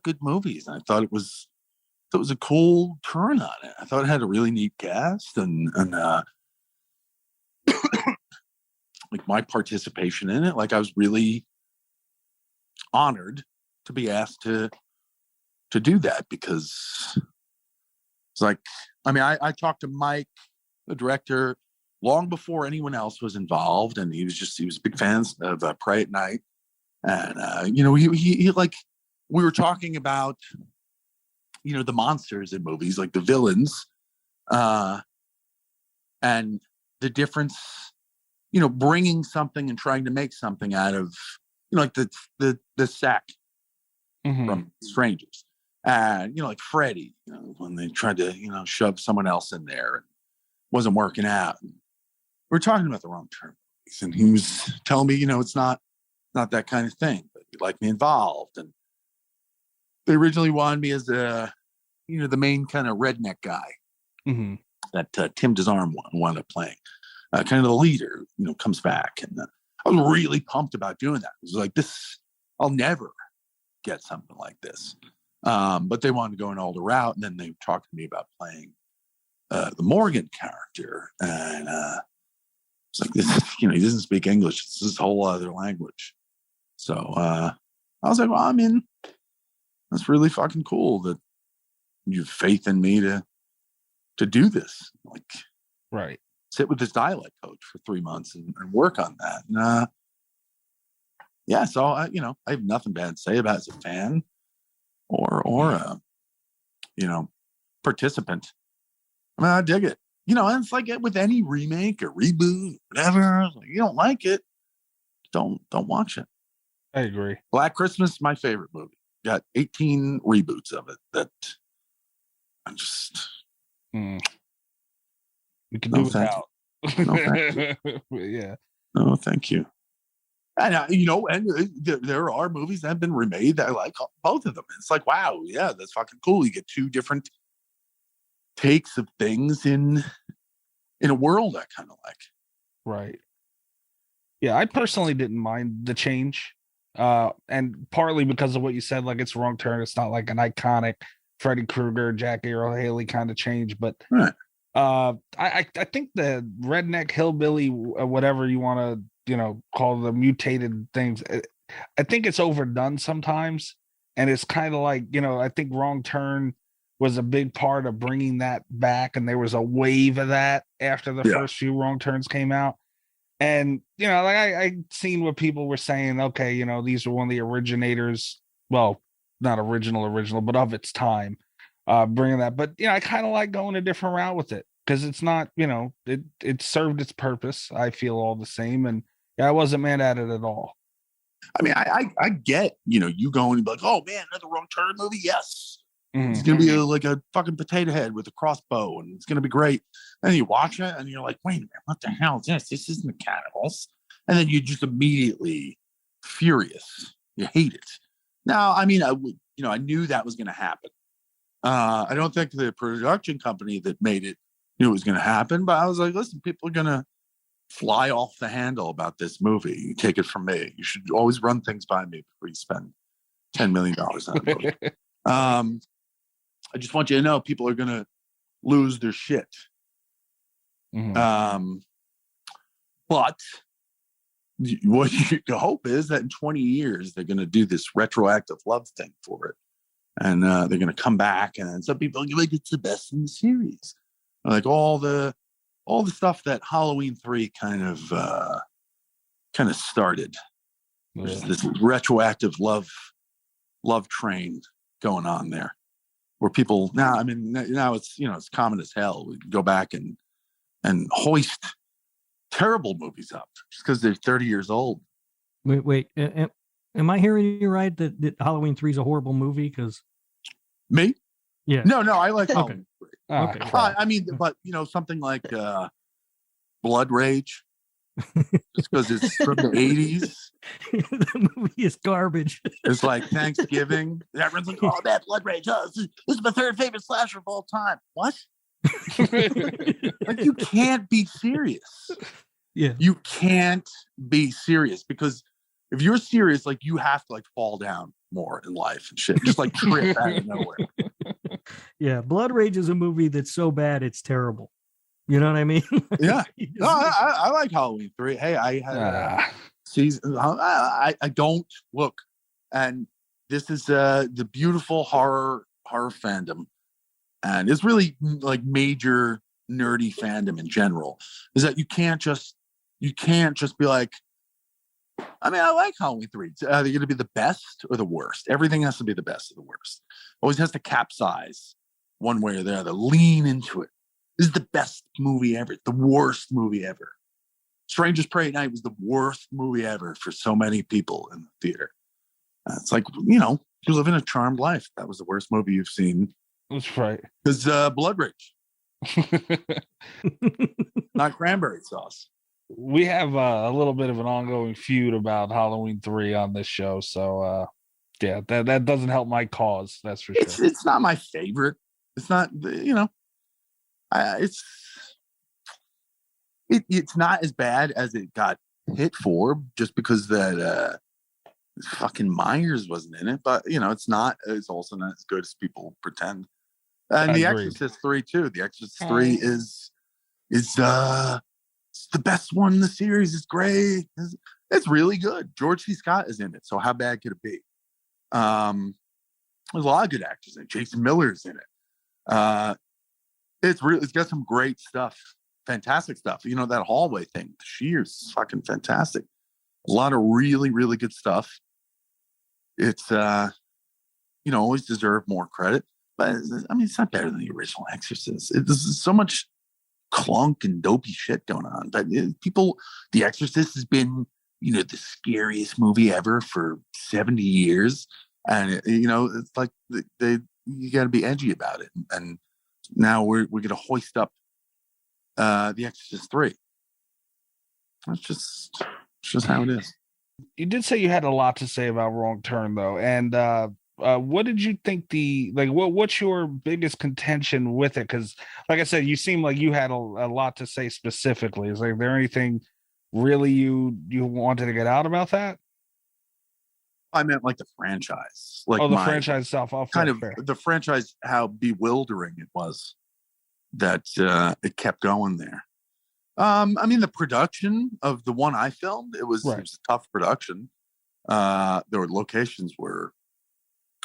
good movies. And I thought it was a cool turn on it. I thought it had a really neat cast and like my participation in it. Like, I was really honored to be asked to do that, because it's like, I mean, I talked to Mike, the director, long before anyone else was involved. And he was a big fan of Pray at Night. And, he like, we were talking about, the monsters in movies, like the villains, and the difference, bringing something and trying to make something out of, like the sack from Strangers. And, like Freddy, when they tried to, shove someone else in there and wasn't working out. And we were talking about the Wrong Turn movies, and he was telling me, it's not that kind of thing, but he'd like me involved. And they originally wanted me as the main kind of redneck guy that Tim Desarm wound up playing, kind of the leader, comes back. And I was really pumped about doing that. It was like, I'll never get something like this. But they wanted to go an older route, and then they talked to me about playing the Morgan character, and it's like, this, he doesn't speak English. It's this whole other language. So I was like, well, I mean, that's really fucking cool that you have faith in me to do this. Like, right. Sit with this dialect coach for 3 months and work on that. And so I have nothing bad to say about it as a fan or a participant. I mean, I dig it. And it's like with any remake or reboot, whatever. Like, you don't like it, don't watch it. I agree. Black Christmas, my favorite movie. Got 18 reboots of it that I just. You can do without. No, thank you. Yeah. No, thank you. And and there are movies that have been remade that I like both of them. It's like, wow, yeah, that's fucking cool. You get two different takes of things in a world I kind of like. Right. Yeah, I personally didn't mind the change. And partly because of what you said, like, it's Wrong Turn. It's not like an iconic Freddy Krueger, Jack Earl Haley kind of change, but right. I think the redneck hillbilly, whatever you want to, call the mutated things, I think it's overdone sometimes. And it's kind of like, I think Wrong Turn was a big part of bringing that back, and there was a wave of that after the first few Wrong Turns came out. And like I seen what people were saying. Okay, these are one of the originators. Well, not original, but of its time, bringing that. But I kind of like going a different route with it because it's not, it served its purpose. I feel all the same, and I wasn't mad at it at all. I mean, I get you going and be like, oh man, another Wrong Turn movie, yes. It's gonna be like a fucking potato head with a crossbow, and it's gonna be great. And you watch it, and you're like, "Wait a minute, what the hell is this? This isn't the cannibals." And then you just immediately furious. You hate it. Now, I mean, I knew that was gonna happen. I don't think the production company that made it knew it was gonna happen, but I was like, "Listen, people are gonna fly off the handle about this movie. You take it from me. You should always run things by me before you spend $10 million on a movie." I just want you to know people are going to lose their shit. But what you hope is that in 20 years, they're going to do this retroactive love thing for it. And they're going to come back, and some people are like, it's the best in the series. Like all the stuff that Halloween 3 kind of started. There's this retroactive love train going on there. Where people now it's it's common as hell. We can go back and hoist terrible movies up just because they're 30 years old. Wait, am I hearing you right that Halloween 3 is a horrible movie? Because me, yeah, no, I like Halloween 3. Okay, I mean, but something like Blood Rage, just because it's from the 80s. The movie is garbage. It's like Thanksgiving. Everyone's like, "Oh, man, Blood Rage! Oh, this is my third favorite slasher of all time." What? Like, you can't be serious. Yeah, you can't be serious, because if you're serious, like, you have to like fall down more in life and shit, just like trip out of nowhere. Yeah, Blood Rage is a movie that's so bad it's terrible. You know what I mean? Yeah. No, I like Halloween 3. Hey, I had season. I don't look, and this is the beautiful horror fandom, and it's really like major nerdy fandom in general. Is that you can't just be like, I mean, I like Halloween 3. Are they going to be the best or the worst? Everything has to be the best or the worst. Always has to capsize one way or the other. Lean into it. This is the best movie ever. The worst movie ever. Strangers Pray at Night was the worst movie ever for so many people in the theater. It's like, you live in a charmed life. That was the worst movie you've seen. That's right. Because Blood Rage. Not cranberry sauce. We have a little bit of an ongoing feud about Halloween 3 on this show. So, that doesn't help my cause. That's for sure. It's not my favorite. It's not, it's not as bad as it got hit for, just because that fucking Myers wasn't in it. But it's also not as good as people pretend. And The Exorcist 3 too. The Exorcist 3 is the best one in the series. It's great. It's really good. George C. Scott is in it, so how bad could it be? There's a lot of good actors in it. Jason Miller's in it. It's got some great stuff, fantastic stuff. That hallway thing, the shears is fucking fantastic. A lot of really, really good stuff. It's always deserved more credit, but I mean, it's not better than the original Exorcist. There's so much clunk and dopey shit going on. But The Exorcist has been, the scariest movie ever for 70 years, and it's like you got to be edgy about it. And now we're going to hoist up The Exorcist 3. That's just how it is. You did say you had a lot to say about Wrong Turn, though, and what did you think what's your biggest contention with it? Because, like I said, you seem like you had a lot to say specifically. Is there anything really you wanted to get out about that? I meant like the franchise, like the franchise itself. The franchise, how bewildering it was that it kept going there. I mean, the production of the one I filmed, it was a tough production. Their locations were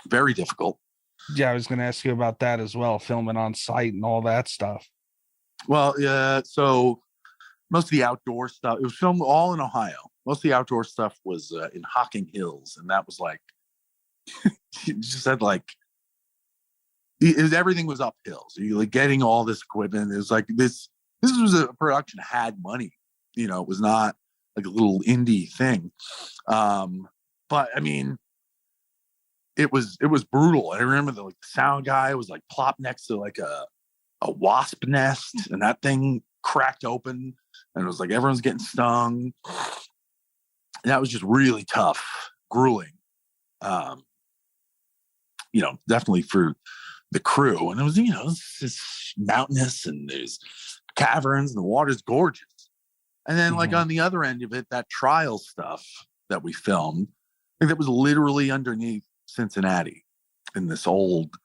very difficult. Yeah, I was going to ask you about that as well, filming on site and all that stuff. Well, yeah. So most of the outdoor stuff, it was filmed all in Ohio. Most of the outdoor stuff was in Hocking Hills, and that was like, she just said like, everything was uphill. So you like getting all this equipment. It was like this was a production had money. You know, it was not like a little indie thing. But I mean, it was brutal. I remember the sound guy was like plopped next to like a wasp nest, and that thing cracked open, and it was like everyone's getting stung. And that was just really tough, grueling. You know, definitely for the crew. And it was, you know, it's mountainous, and there's caverns, and the water's gorgeous. And then like on the other end of it, that trial stuff that we filmed, I think that was literally underneath Cincinnati in this old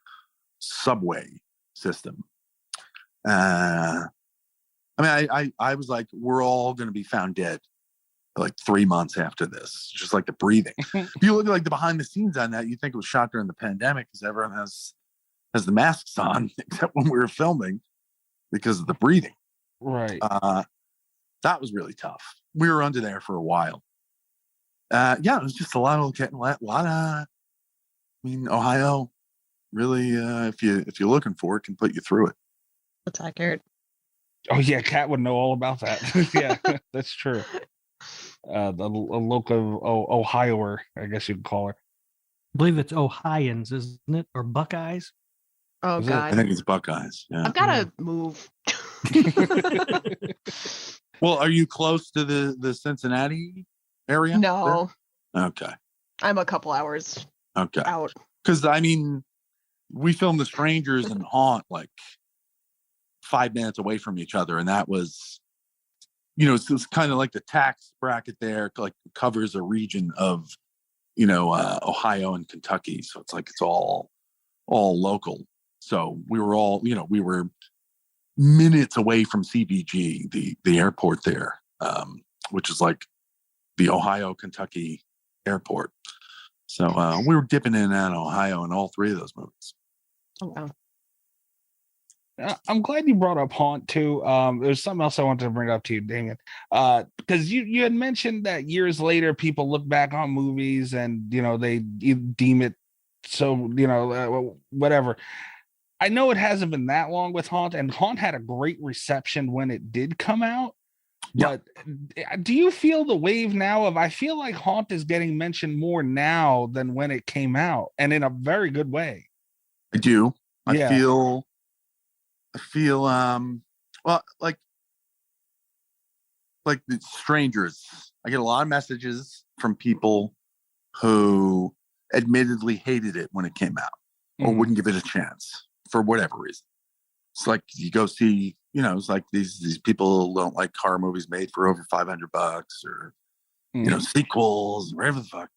subway system. I mean, I was like, we're all going to be found dead like 3 months after this, just like the breathing. If you look at like the behind the scenes on that, you think it was shot during the pandemic because everyone has the masks on, except when we were filming because of the breathing. Right. That was really tough. We were under there for a while. Yeah, it was just a lot of I mean, Ohio really, if you're looking for it, can put you through it. That's accurate. Oh yeah, Kat would know all about that. Yeah, that's true. A local Ohioer, I guess you'd call her. I believe it's Ohioans, isn't it? Or Buckeyes? Oh, Is it? God. I think it's Buckeyes. Yeah. I've got to move. Well, are you close to the Cincinnati area? No. Okay. I'm a couple hours Okay. out. Because I mean, we filmed The Strangers and Haunt like 5 minutes away from each other, and that was, you know, it's kind of like the tax bracket there, like covers a region of, you know, Ohio and Kentucky, so it's like it's all local. So we were all, you know, we were minutes away from CBG, the airport there, which is like the Ohio Kentucky airport. So we were dipping in and out of Ohio in all 3 of those movies. Oh, wow. I'm glad you brought up Haunt too. There's something else I wanted to bring up to you, Damian, because you had mentioned that years later people look back on movies and, you know, they deem it so, you know, whatever. I know it hasn't been that long with Haunt, and Haunt had a great reception when it did come out. Yeah. But do you feel the wave now of, I feel like Haunt is getting mentioned more now than when it came out, and in a very good way? I do. Yeah. I feel well, like The Strangers. I get a lot of messages from people who admittedly hated it when it came out or wouldn't give it a chance for whatever reason. It's like you go see, you know, it's like these people don't like horror movies made for over $500 or, you know, sequels, whatever the fuck.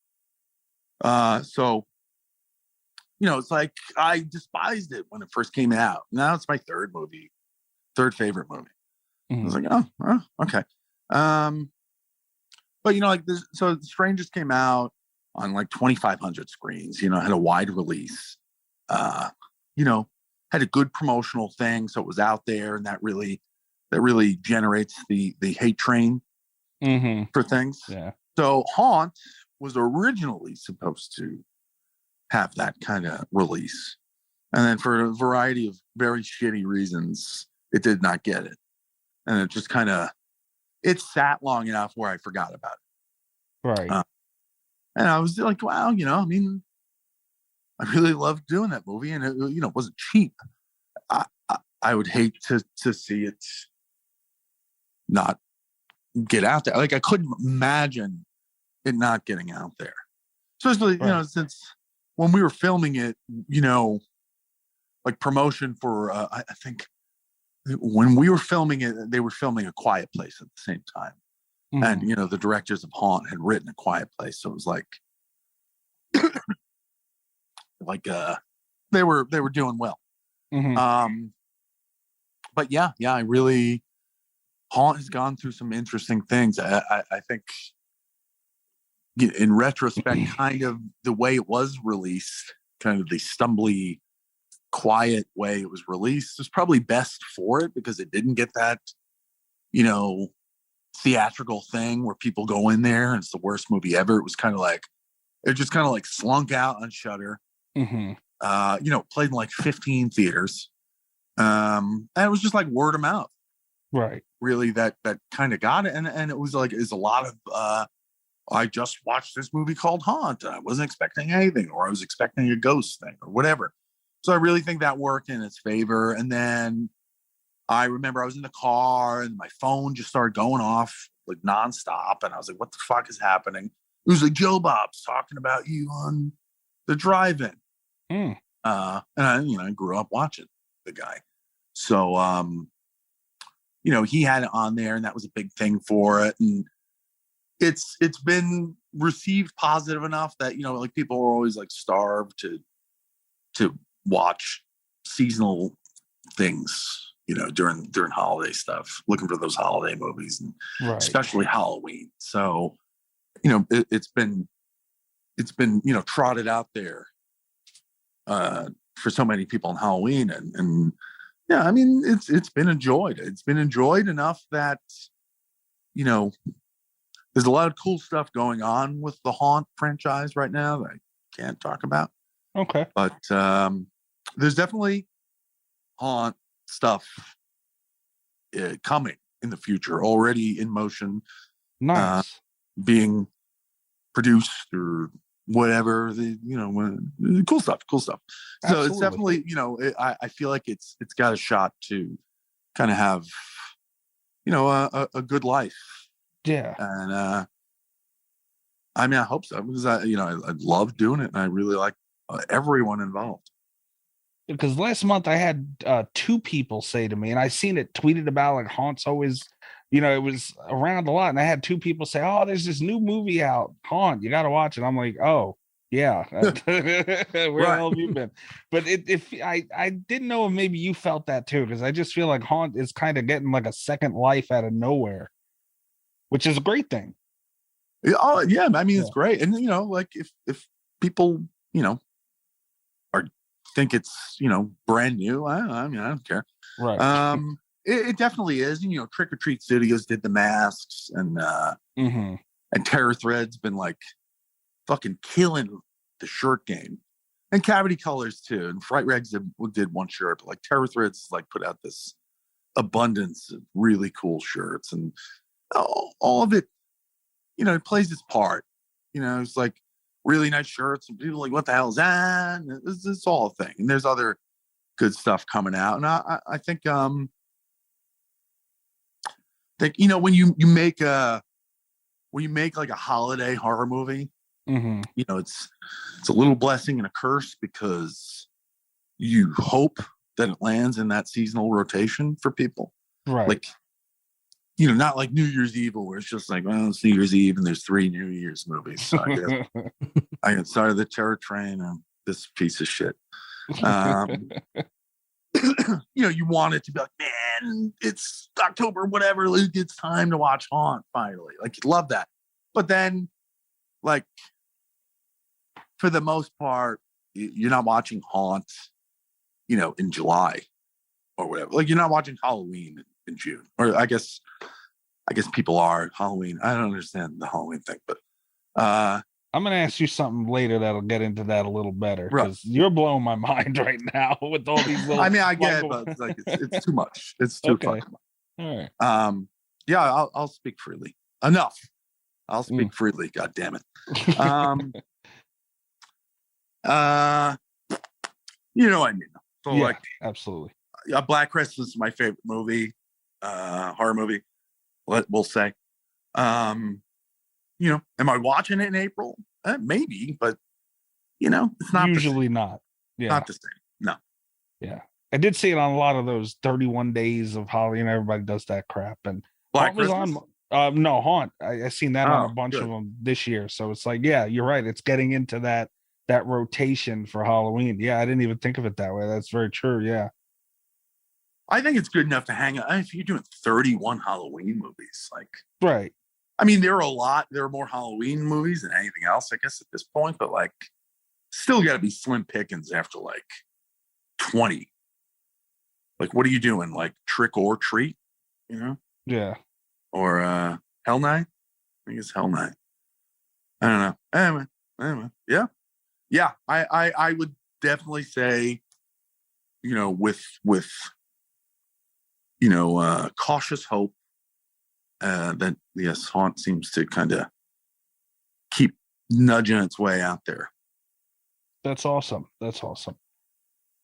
So, you know, it's like I despised it when it first came out. Now it's my third favorite movie. I was like, oh, okay. But you know, like this, so The Strangers came out on like 2,500 screens. You know, had a wide release. You know, had a good promotional thing, so it was out there, and that really generates the hate train for things. Yeah. So Haunt was originally supposed to have that kind of release, and then for a variety of very shitty reasons, it did not get it, and it just kind of it sat long enough where I forgot about it. Right. And I was like, wow, you know, I mean, I really loved doing that movie, and it, you know, wasn't cheap. I would hate to see it not get out there. Like I couldn't imagine it not getting out there, especially you know, since when we were filming it, you know, like promotion for I think when we were filming it, they were filming A Quiet Place at the same time, and you know, the directors of Haunt had written A Quiet Place, so it was like they were doing well. But yeah, I really, Haunt has gone through some interesting things. I think in retrospect, kind of the way it was released, kind of the stumbly quiet way it was released was probably best for it, because it didn't get that, you know, theatrical thing where people go in there and it's the worst movie ever. It was kind of like, it just kind of like slunk out on Shudder. Mm-hmm. You know, played in like 15 theaters. And it was just like word of mouth. Right. Really, that kind of got it. And it was like, it's a lot of I just watched this movie called Haunt, and I wasn't expecting anything, or I was expecting a ghost thing or whatever. So I really think that worked in its favor. And then I remember I was in the car and my phone just started going off like nonstop. And I was like, what the fuck is happening? It was like, Joe Bob's talking about you on the drive-in. And I grew up watching the guy. So, you know, he had it on there, and that was a big thing for it. And it's been received positive enough that, you know, like people are always like starved to watch seasonal things, you know, during holiday stuff, looking for those holiday movies, and especially Halloween. So, you know, it's been, you know, trotted out there for so many people on Halloween, and yeah, I mean, it's been enjoyed. It's been enjoyed enough that, you know, there's a lot of cool stuff going on with the Haunt franchise right now that I can't talk about. Okay. But there's definitely Haunt stuff coming in the future, already in motion. Nice. Being produced or whatever, cool stuff. So Absolutely. It's definitely, you know, I feel like it's got a shot to kind of have, you know, a good life. Yeah. And I mean, I hope so, because I love doing it, and I really like everyone involved. Because last month I had 2 people say to me, and I seen it tweeted about, like, Haunt's always, you know, it was around a lot, and I had 2 people say, oh, there's this new movie out, Haunt, you got to watch it. I'm like, oh yeah. Where the hell have you been? But if I didn't know if maybe you felt that too, because I just feel like Haunt is kind of getting like a second life out of nowhere, which is a great thing. Oh yeah, I mean, it's great. And, you know, like if people, you know, think it's, you know, brand new, I mean, I don't care. Right. It definitely is. And, you know, Trick or Treat Studios did the masks, and and Terror Thread's been like fucking killing the shirt game, and Cavity Colors too. And Fright Rags did one shirt, but like Terror Threads like put out this abundance of really cool shirts, and all of it, you know, it plays its part. You know, it's like really nice shirts, and people are like, what the hell is that? And it's all a thing. And there's other good stuff coming out. And I think you know, when you make like a holiday horror movie, you know, it's a little blessing and a curse, because you hope that it lands in that seasonal rotation for people. Right. Like, you know, not like New Year's Eve, where it's just like, well, it's New Year's Eve and there's 3 New Year's movies. So I get started the terror train and this piece of shit. You know, you want it to be like, man, it's October, whatever, it's time to watch Haunt finally. Like, you love that. But then, like, for the most part, you're not watching Haunt, you know, in July or whatever. Like, you're not watching Halloween in June, or I guess people are. Halloween, I don't understand the Halloween thing, but I'm gonna ask you something later that'll get into that a little better, because right. You're blowing my mind right now with all these little. I mean, I get it, but it's like it's too much. It's too fucking much. All right. Yeah, I'll speak freely. Enough. I'll speak freely. God damn it. You know what I mean. So yeah, like, absolutely. Black Christmas is my favorite movie, horror movie. We'll say. You know, am I watching it in April? Maybe, but you know, it's not usually not. Yeah, not the same. No. Yeah, I did see it on a lot of those 31 days of Halloween. Everybody does that crap, and Black Haunt was Christmas? on. No, Haunt. I seen that on a bunch of them this year. So it's like, yeah, you're right. It's getting into that rotation for Halloween. Yeah, I didn't even think of it that way. That's very true. Yeah. I think it's good enough to hang out. If you're doing 31 Halloween movies, like, right. I mean, there are more Halloween movies than anything else, I guess, at this point, but like, still got to be slim pickings after like 20. Like, what are you doing? Like Trick or Treat, you know? Yeah. Or Hell Night? I think it's Hell Night. I don't know. Anyway. Yeah. I would definitely say, you know, with cautious hope, that yes, Haunt seems to kind of keep nudging its way out there. That's awesome.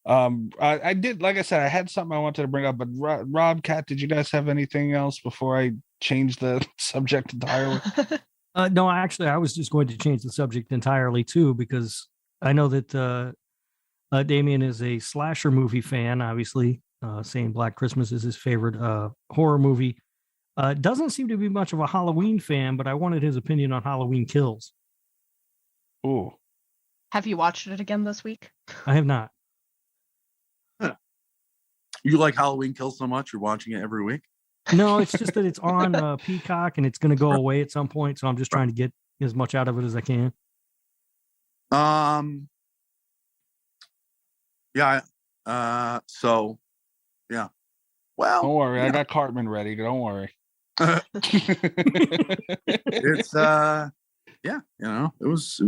I did, like I said, I had something I wanted to bring up, but Rob, Kat, did you guys have anything else before I change the subject entirely? No, actually, I was just going to change the subject entirely too, because I know that Damian is a slasher movie fan, obviously, saying Black Christmas is his favorite horror movie. Doesn't seem to be much of a Halloween fan, but I wanted his opinion on Halloween Kills. Ooh. Have you watched it again this week? I have not. You like Halloween Kills so much, you're watching it every week? No, it's just that it's on Peacock and it's going to go away at some point. So I'm just trying to get as much out of it as I can. Yeah. So, yeah. Well, Don't worry. I got Cartman ready. Don't worry. It's, yeah, you know, it was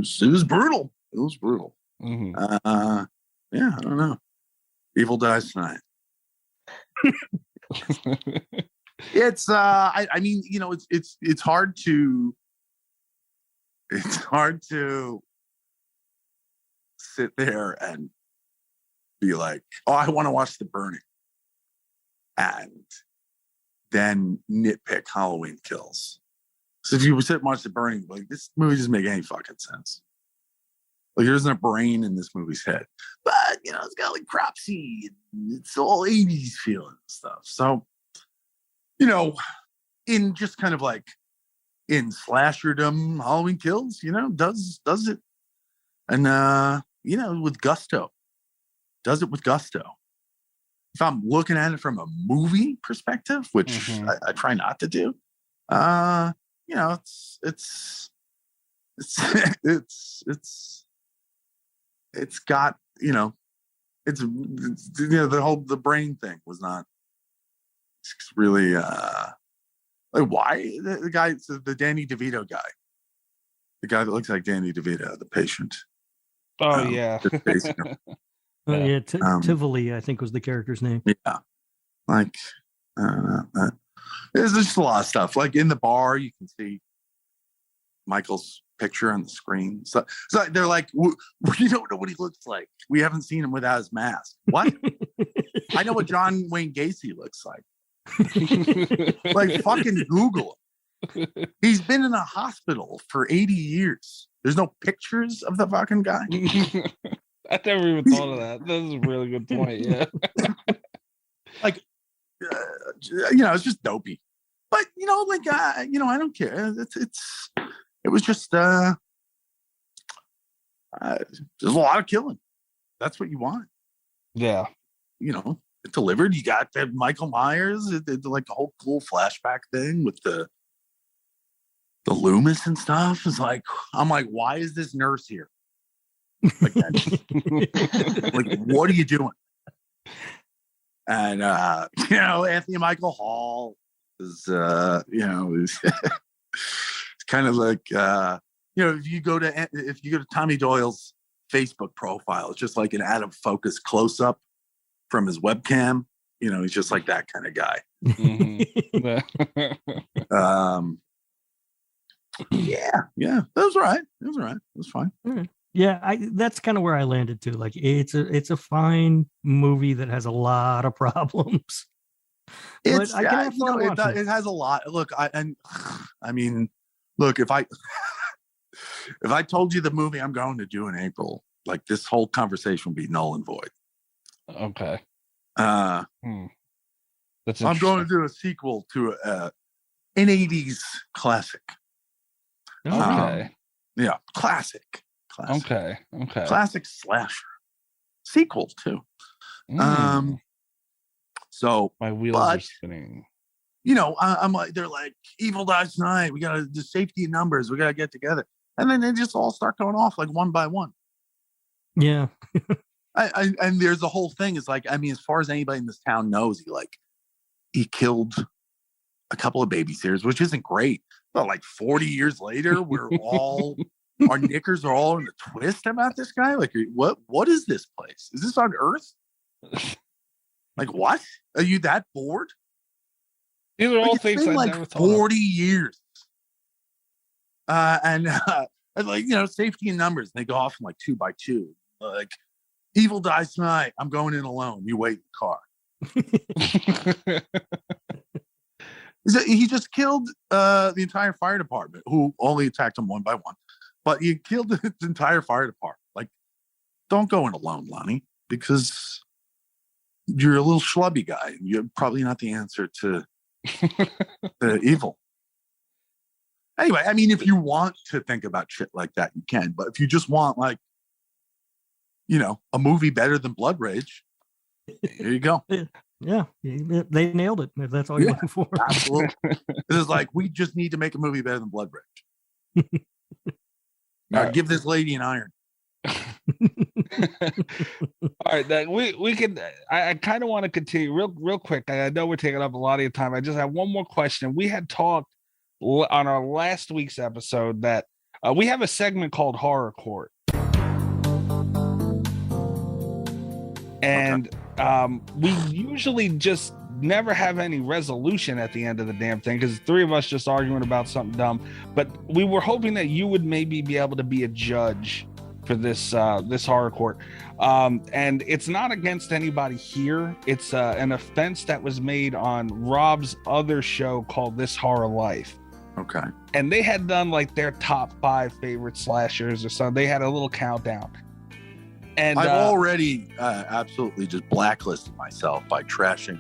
brutal. It was brutal. Mm-hmm. Yeah, I don't know. Evil dies tonight. It's I mean, you know, it's hard to sit there and be like, oh, I want to watch The Burning, and then nitpick Halloween Kills. So if you sit and watch The Burning, like, this movie doesn't make any fucking sense. Like, there isn't a brain in this movie's head, but you know, it's got like cropsy, and it's all 80s feeling and stuff. So, you know, in just kind of like in slasherdom, Halloween Kills, you know, does it, and you know, with gusto, does it with gusto. If I'm looking at it from a movie perspective, which I try not to do, you know, it's got, you know, it's you know, the brain thing was not really like, why the guy, the Danny DeVito guy, the guy that looks like Danny DeVito, the patient. Oh yeah. Tivoli, I think was the character's name. Yeah, like there's just a lot of stuff. Like in the bar, you can see Michael's picture on the screen. So they're like, we don't know what he looks like. We haven't seen him without his mask. What? I know what John Wayne Gacy looks like. Like, fucking Google him. He's been in a hospital for 80 years. There's no pictures of the fucking guy. I never even thought of that. That's a really good point. Yeah. Like, you know, it's just dopey. But, you know, like, you know, I don't care. It was just, there's a lot of killing. That's what you want. Yeah. You know, it delivered. You got Michael Myers, like the whole cool flashback thing with the Loomis and stuff. It's like, I'm like, why is this nurse here? Like, like, what are you doing? And you know, Anthony Michael Hall is you know, it's kind of like you know, if you go to Tommy Doyle's Facebook profile, it's just like an out of focus close up from his webcam. You know, he's just like that kind of guy. Yeah, that was right. It was right. It was fine. Yeah, that's kind of where I landed too. Like, it's a fine movie that has a lot of problems. It's, you know, it has a lot. Look, I mean, look, if I told you the movie I'm going to do in April, like, this whole conversation would be null and void. Okay. That's I'm going to do a sequel to an 80s classic. Okay. Yeah, classic. Okay. Classic slasher sequel too. So my wheels are spinning. You know, I'm like, they're like, Evil Dies Tonight. We gotta do safety in numbers. We gotta get together, and then they just all start going off like one by one. Yeah. And there's the whole thing is like, I mean, as far as anybody in this town knows, he killed a couple of babysitters, which isn't great. But like 40 years later, our knickers are all in a twist about this guy. Like, what is this place? Is this on Earth? Like, what? Are you that bored? These are all It's things been I like never thought of. 40 years. And like, safety in numbers. They go off in like 2 by 2. Like, evil dies tonight. I'm going in alone. You wait in the car. He just killed the entire fire department, who only attacked him one by one. But he killed the entire fire department. Like, don't go in alone, Lonnie, because you're a little schlubby guy. You're probably not the answer to evil. Anyway, I mean, if you want to think about shit like that, you can. But if you just want, like, a movie better than Blood Rage, here you go. Yeah, they nailed it. If that's all you're looking for. Absolutely. This is like, we just need to make a movie better than Blood Rage. Give this lady an iron. All right, we can. I kind of want to continue real quick. I know we're taking up a lot of your time. I just have one more question. We had talked on our last week's episode that we have a segment called Horror Court, and we usually just never have any resolution at the end of the damn thing because 3 of us just arguing about something dumb. But we were hoping that you would maybe be able to be a judge for this horror court, and it's not against anybody here. It's an offense that was made on Rob's other show called This Horror Life. Okay. And they had done like their top 5 favorite slashers or something. They had a little countdown. And I've already absolutely just blacklisted myself by trashing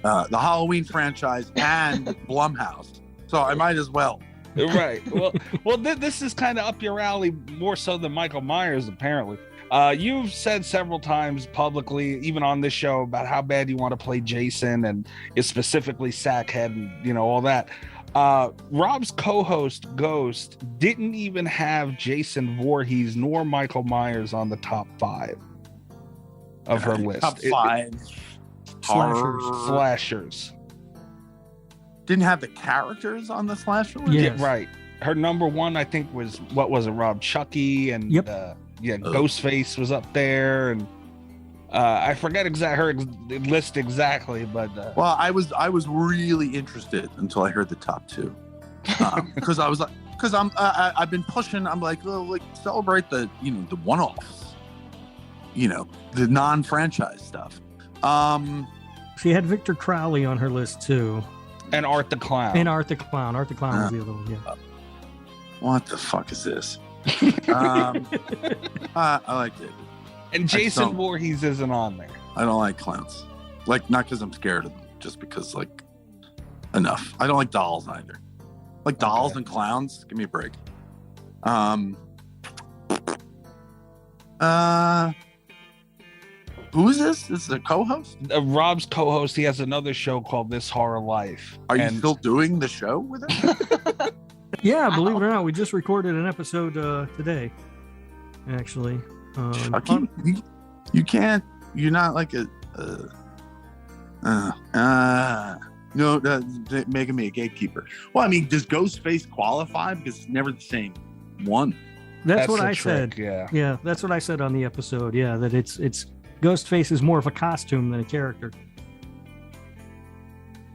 the Halloween franchise and Blumhouse. So I might as well. Right. Well, this is kind of up your alley more so than Michael Myers, apparently. You've said several times publicly, even on this show, about how bad you want to play Jason and is specifically Sackhead and all that. Rob's co-host Ghost didn't even have Jason Voorhees nor Michael Myers on the top 5 of her list. Top 5 slashers. Didn't have the characters on the slasher list? Yes. Yeah, right. Her number 1, I think, was, what was it, Rob? Chucky, and Ghostface was up there, and I forget her list exactly, but well, I was really interested until I heard the top 2, because I was like, I've been pushing. I'm like, celebrate the the one-offs, the non-franchise stuff. She had Victor Crowley on her list too, and Art the Clown. Art the Clown was the other one. Yeah. What the fuck is this? I liked it. And Jason Voorhees isn't on there. I don't like clowns. Like, not because I'm scared of them, just because, like, enough. I don't like dolls either. Like, dolls and clowns, give me a break. Who is this? This is a co-host? Rob's co-host. He has another show called This Horror Life. Are you still doing the show with him? Yeah, believe it or not, we just recorded an episode today, actually. Chucky? You can't. You're not like making me a gatekeeper. Well, I mean, does Ghostface qualify? Because it's never the same one. That's what I said. Yeah, that's what I said on the episode. Yeah, that it's Ghostface is more of a costume than a character.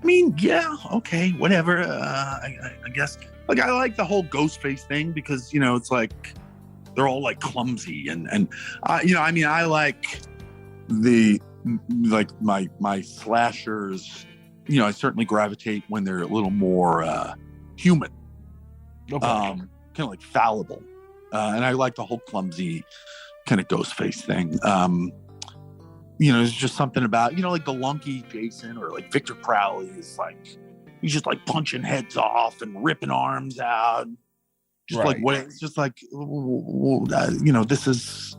I mean, yeah, okay, whatever. I guess. Like, I like the whole Ghostface thing because it's like they're all like clumsy and I mean, I like my slashers. I certainly gravitate when they're a little more human, kind of like fallible, and I like the whole clumsy kind of Ghostface thing. There's just something about like the lunky Jason or like Victor Crowley is like he's just like punching heads off and ripping arms out. Just right. Like what it's just like, this is,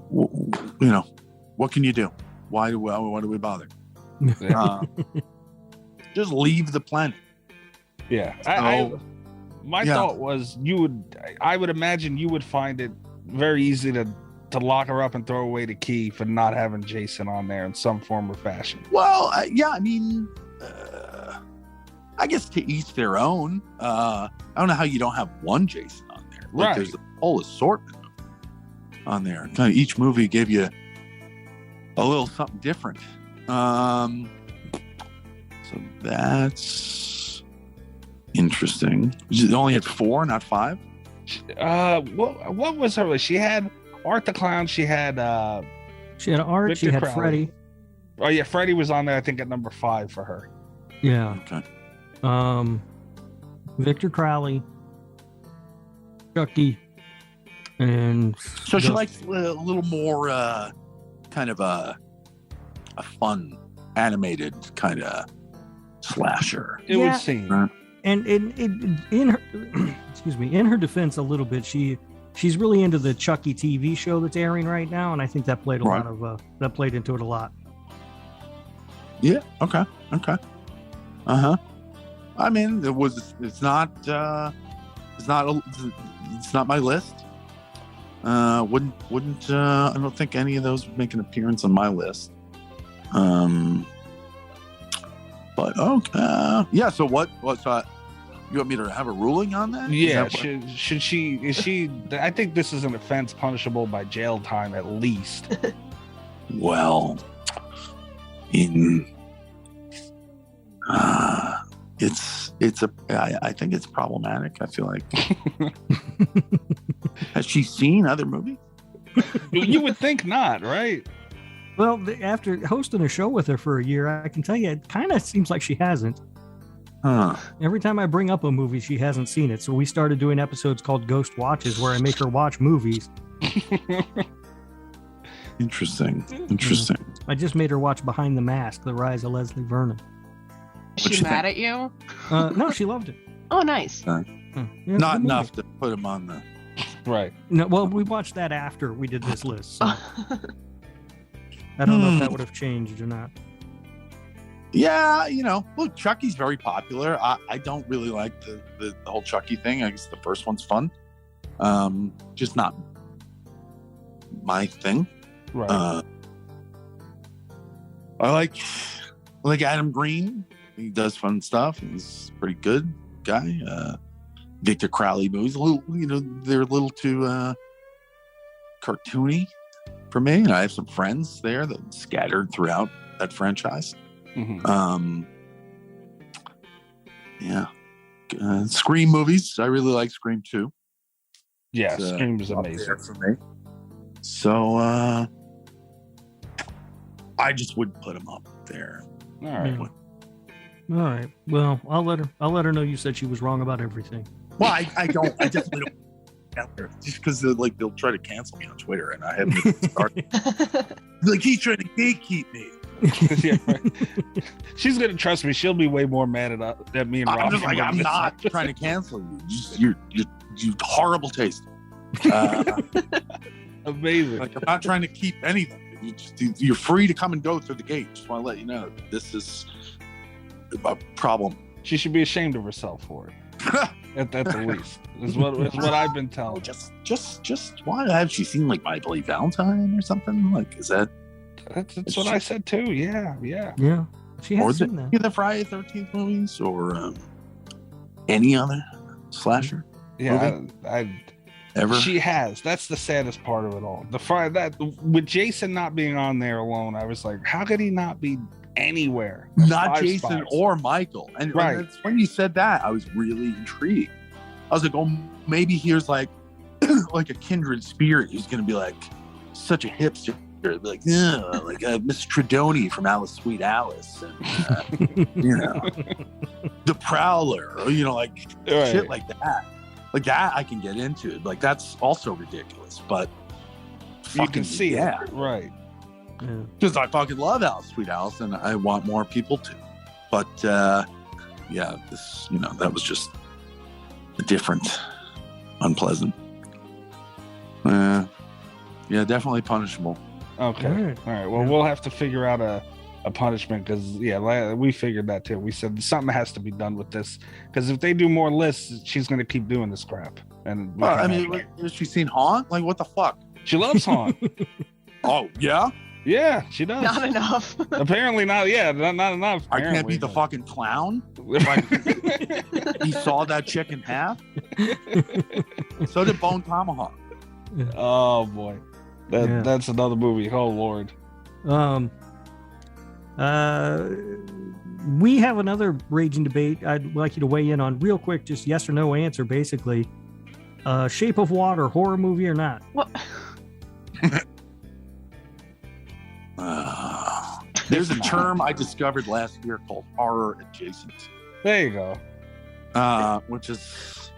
what can you do? Why do we bother? Just leave the planet. Yeah. My thought was I would imagine you would find it very easy to to lock her up and throw away the key for not having Jason on there in some form or fashion. Well, yeah, I mean, I guess to each their own. I don't know how you don't have one Jason on there. Like, Right. There's a whole assortment on there. Kind of each movie gave you a little something different. So that's interesting. You only had 4, not 5? What was her list? She had Art the Clown. She had Art. She Victor had Crowley. Freddy. Oh yeah, Freddy was on there, I think, at number 5 for her. Yeah. Okay. Victor Crowley, Chucky, and So she likes a little more kind of a fun, animated kind of slasher. It Yeah. would seem. Right. And in her excuse me, in her defense a little bit, she's really into the Chucky TV show that's airing right now, and I think that played that played into it a lot. Yeah. Okay. I mean, it's not my list. Wouldn't I don't think any of those would make an appearance on my list. But okay. Yeah. So what? You want me to have a ruling on that? Yeah. Is that Should she? Is she? I think this is an offense punishable by jail time at least. Well, I think it's problematic. I feel like. Has she seen other movies? You would think not, right? Well, after hosting a show with her for a year, I can tell you it kind of seems like she hasn't. Huh. Every time I bring up a movie, she hasn't seen it. So we started doing episodes called Ghost Watches, where I make her watch movies. Interesting. I just made her watch Behind the Mask: The Rise of Leslie Vernon. Is What'd she you mad think? at you? No, she loved it. Oh, nice. Yeah, Not good enough movie. to put him on the. Right. No, well, we watched that after we did this list. So I don't know if that would have changed or not. Yeah, look, Chucky's very popular. I don't really like the whole Chucky thing. I guess the first one's fun. Just not my thing. Right. I like Adam Green. He does fun stuff. He's a pretty good guy. Victor Crowley movies, a little, they're a little too cartoony for me. And I have some friends there that scattered throughout that franchise. Mhm. Yeah. Scream movies. I really like Scream 2. Yeah, It's, Scream is up amazing. there for me. So I just wouldn't put him up there. All right. Yeah. All right. Well, I'll let her know you said she was wrong about everything. Well, I definitely don't. Just because they'll try to cancel me on Twitter, and I haven't even started. Like, he's trying to gatekeep me. Yeah, right. She's gonna trust me. She'll be way more mad at me and Rob. I'm just like, I'm not trying to cancel you. You horrible taste. Amazing. Like, I'm not trying to keep anything. You're free to come and go through the gate. Just want to let you know this is a problem. She should be ashamed of herself for it. At the least, is what I've been telling. Just why have she seen like My Bloody Valentine or something? Like, is that? That's what I said too. Yeah. Yeah, she Or has seen that. the Friday 13th movies, or any other slasher Yeah, I ever? she has. That's the saddest part of it all. That with Jason not being on there alone, I was like, how could he not be anywhere? Not 5 Jason spots. or Michael. And Right. that's when you said that, I was really intrigued. I was like, oh, maybe here's like like a kindred spirit who's going to be like such a hipster. Be like, yeah, like Miss Tredoni from Alice Sweet Alice, and the Prowler, or like Right. shit like that. Like that, I can get into. Like that's also ridiculous, but You can see it, right? Yeah. because I fucking love Alice Sweet Alice, and I want more people to. But yeah, this that was just a different, unpleasant. Yeah, definitely punishable. Okay. All right. All right. Well, Yeah. we'll have to figure out a punishment because we figured that too. We said something has to be done with this because if they do more lists, she's going to keep doing this crap. And Well, I mean, has she seen Haunt? Like, what the fuck? She loves Han. Oh yeah. Yeah, she does. Not enough. Apparently not. Yeah, not enough. I can't be apparently, the but- fucking clown. Like, he saw that chick in half. So did Bone Tomahawk. Oh boy, that's another movie. Oh Lord. We have another raging debate I'd like you to weigh in on real quick, just yes or no answer, basically. Shape of Water, horror movie or not? What? There's a term I discovered last year called horror adjacent, There you go. which is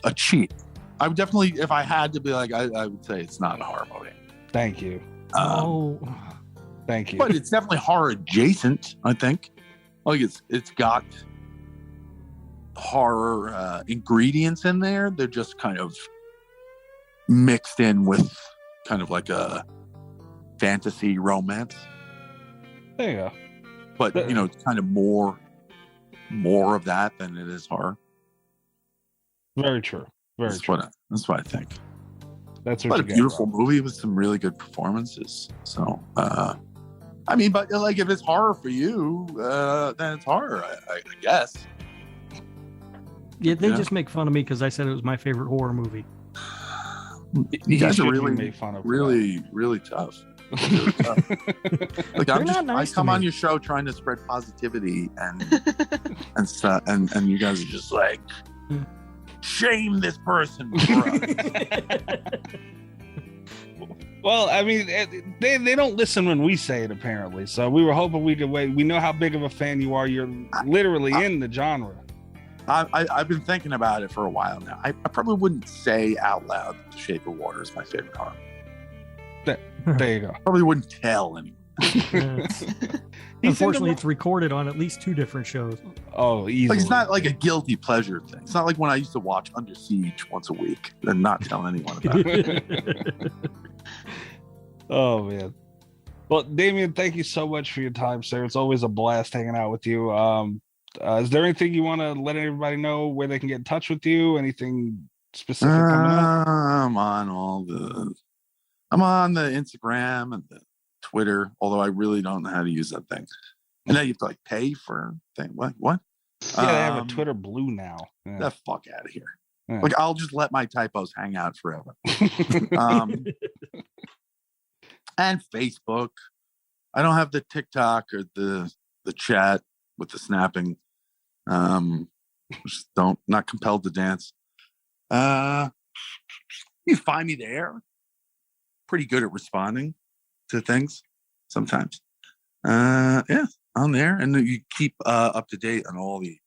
a cheat. I would definitely, if I had to be like, I would say it's not a horror movie. Thank you. Thank you. But it's definitely horror adjacent, I think. Like it's got horror ingredients in there. They're just kind of mixed in with kind of like a fantasy romance. There you go. But you know, it's kind of more of that than it is horror. Very true. Very That's true. that's what I think. That's what But you a get, beautiful bro. movie with some really good performances. So, I mean, but like if it's horror for you, then it's horror, I guess. Yeah, they Yeah. just make fun of me because I said it was my favorite horror movie. You guys are should be really, made fun of for really tough. Really tough. Like They're not nice I come to on me. your show trying to spread positivity and stuff, and you guys are just like, shame this person. For us. Well, I mean, they don't listen when we say it, apparently. So we were hoping we could wait. We know how big of a fan you are. You're literally in the genre. I've been thinking about it for a while now. I probably wouldn't say out loud that The Shape of Water is my favorite horror. There you go. Probably wouldn't tell anyone. Unfortunately, it's recorded on at least 2 different shows. Oh, easily. Like it's not like a guilty pleasure thing. It's not like when I used to watch Under Siege once a week and not tell anyone about it. Oh man. Well, Damian, thank you so much for your time, sir. It's always a blast hanging out with you. Is there anything you want to let everybody know where they can get in touch with you? Anything specific coming up? I'm on the Instagram and the Twitter, although I really don't know how to use that thing. And now you have to like pay for thing. What? Yeah, they have a Twitter Blue now. Yeah. The fuck out of here. Yeah. Like I'll just let my typos hang out forever. And Facebook. I don't have the TikTok or the chat with the snapping. Just not compelled to dance. You find me there. Pretty good at responding to things sometimes. Yeah, I'm there, and you keep up to date on all the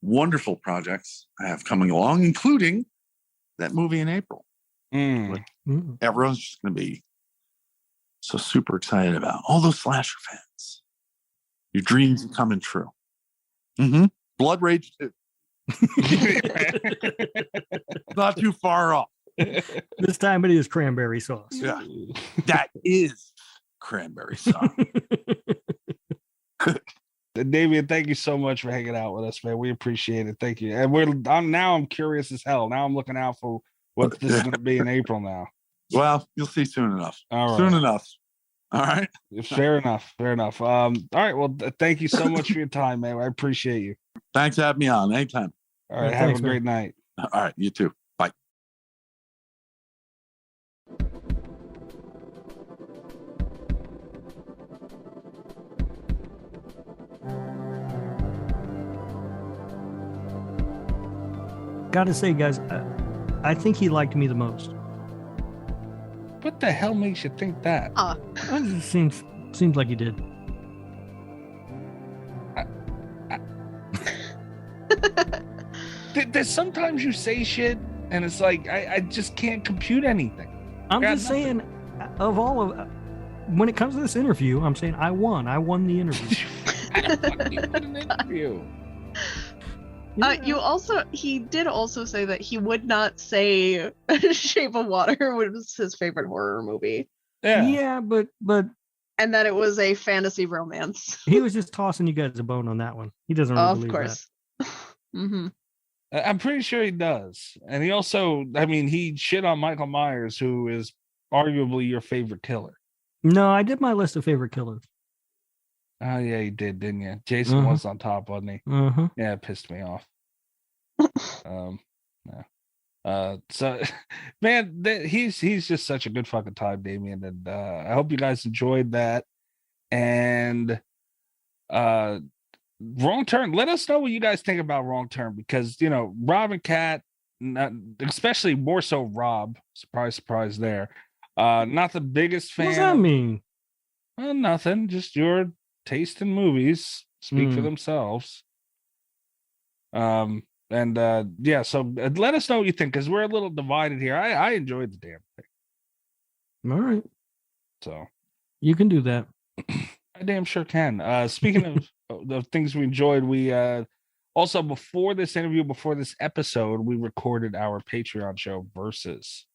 wonderful projects I have coming along, including that movie in April. Everyone's just going to be so super excited about all those slasher fans. Your dreams are coming true. Blood Rage 2. Not too far off. This time it is cranberry sauce. Yeah, that is cranberry sauce. Damian, thank you so much for hanging out with us, man. We appreciate it. Thank you. And I'm curious as hell. Now I'm looking out for what this is going to be in April now. Well, you'll see soon enough. All right. Soon enough. All right. Fair enough. All right. Well, thank you so much for your time, man. I appreciate you. Thanks for having me on. Anytime. All right. Yeah, Have thanks, a great night. All right. You too. Bye. Gotta say, guys, I think he liked me the most. What the hell makes you think that? It just seems like he did. There's sometimes you say shit and it's like I just can't compute anything. I'm Got just nothing. saying, of all of, when it comes to this interview, I'm saying I won the interview. I don't fucking did an interview. He did also say that he would not say Shape of Water was his favorite horror movie, Yeah, but and that it was a fantasy romance. he was just tossing you guys a bone on that one. He doesn't really Of believe course. Mm-hmm. I'm pretty sure he does. And he also, I mean, he shit on Michael Myers, who is arguably your favorite killer. No, I did my list of favorite killers. Oh, yeah, you did, didn't you? Jason was on top, wasn't he? Yeah, it pissed me off. Yeah. So, man, he's just such a good fucking time, Damian. And I hope you guys enjoyed that. And Wrong Turn. Let us know what you guys think about Wrong Turn, because Rob and Kat, especially more so Rob. Surprise there. Not the biggest fan. What does that mean? Well, nothing. Just your taste in movies speak for themselves. And so let us know what you think, because we're a little divided here. I enjoyed the damn thing. All right. So you can do that. I damn sure can. Speaking of the things we enjoyed, we also, before this interview, before this episode, we recorded our Patreon show Versus,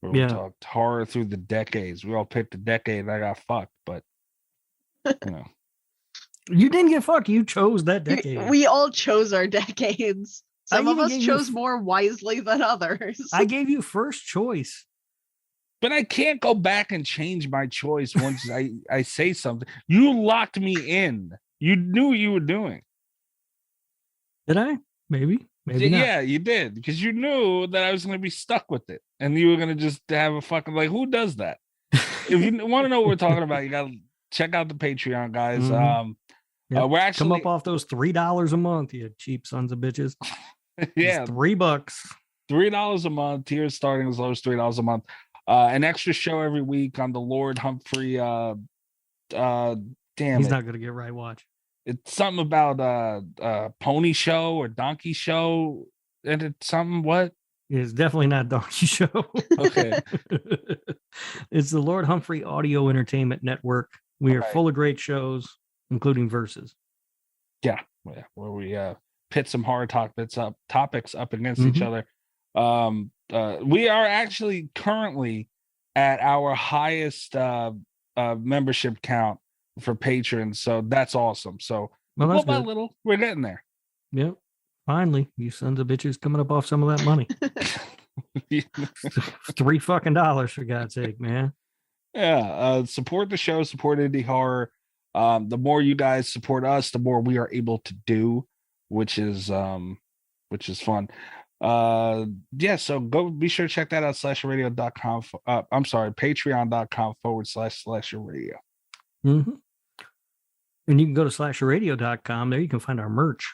where we talked horror through the decades. We all picked a decade and I got fucked, but you didn't get fucked. You chose that decade. We all chose our decades. Some of us chose you more wisely than others. I gave you first choice. But I can't go back and change my choice once I say something. You locked me in. You knew what you were doing. Did I? Maybe not. Yeah, you did. Because you knew that I was going to be stuck with it. And you were going to just have a fucking, like, who does that? If you want to know what we're talking about, you got to check out the Patreon, guys. Yep. We're actually... Come up off those $3 a month, you cheap sons of bitches. Yeah. It's $3. $3 a month. Tiers starting as low as $3 a month. An extra show every week on the Lord Humphrey. Damn, he's not gonna get right. Watch. It's something about pony show or donkey show, and it's something what? It's definitely not donkey show. Okay. It's the Lord Humphrey Audio Entertainment Network. We are full of great shows, including Versus. Yeah, where we pit some horror topics up against each other. We are actually currently at our highest membership count for patrons, so that's awesome. So little by little, we're getting there. Yep. Finally, you sons of bitches coming up off some of that money. $3 fucking for God's sake, man. Yeah. Support the show, support indie horror. The more you guys support us, the more we are able to do, which is fun. So go be sure to check that out, slasherradio.com. I'm sorry, patreon.com/slasherradio. And you can go to slasherradio.com. There you can find our merch.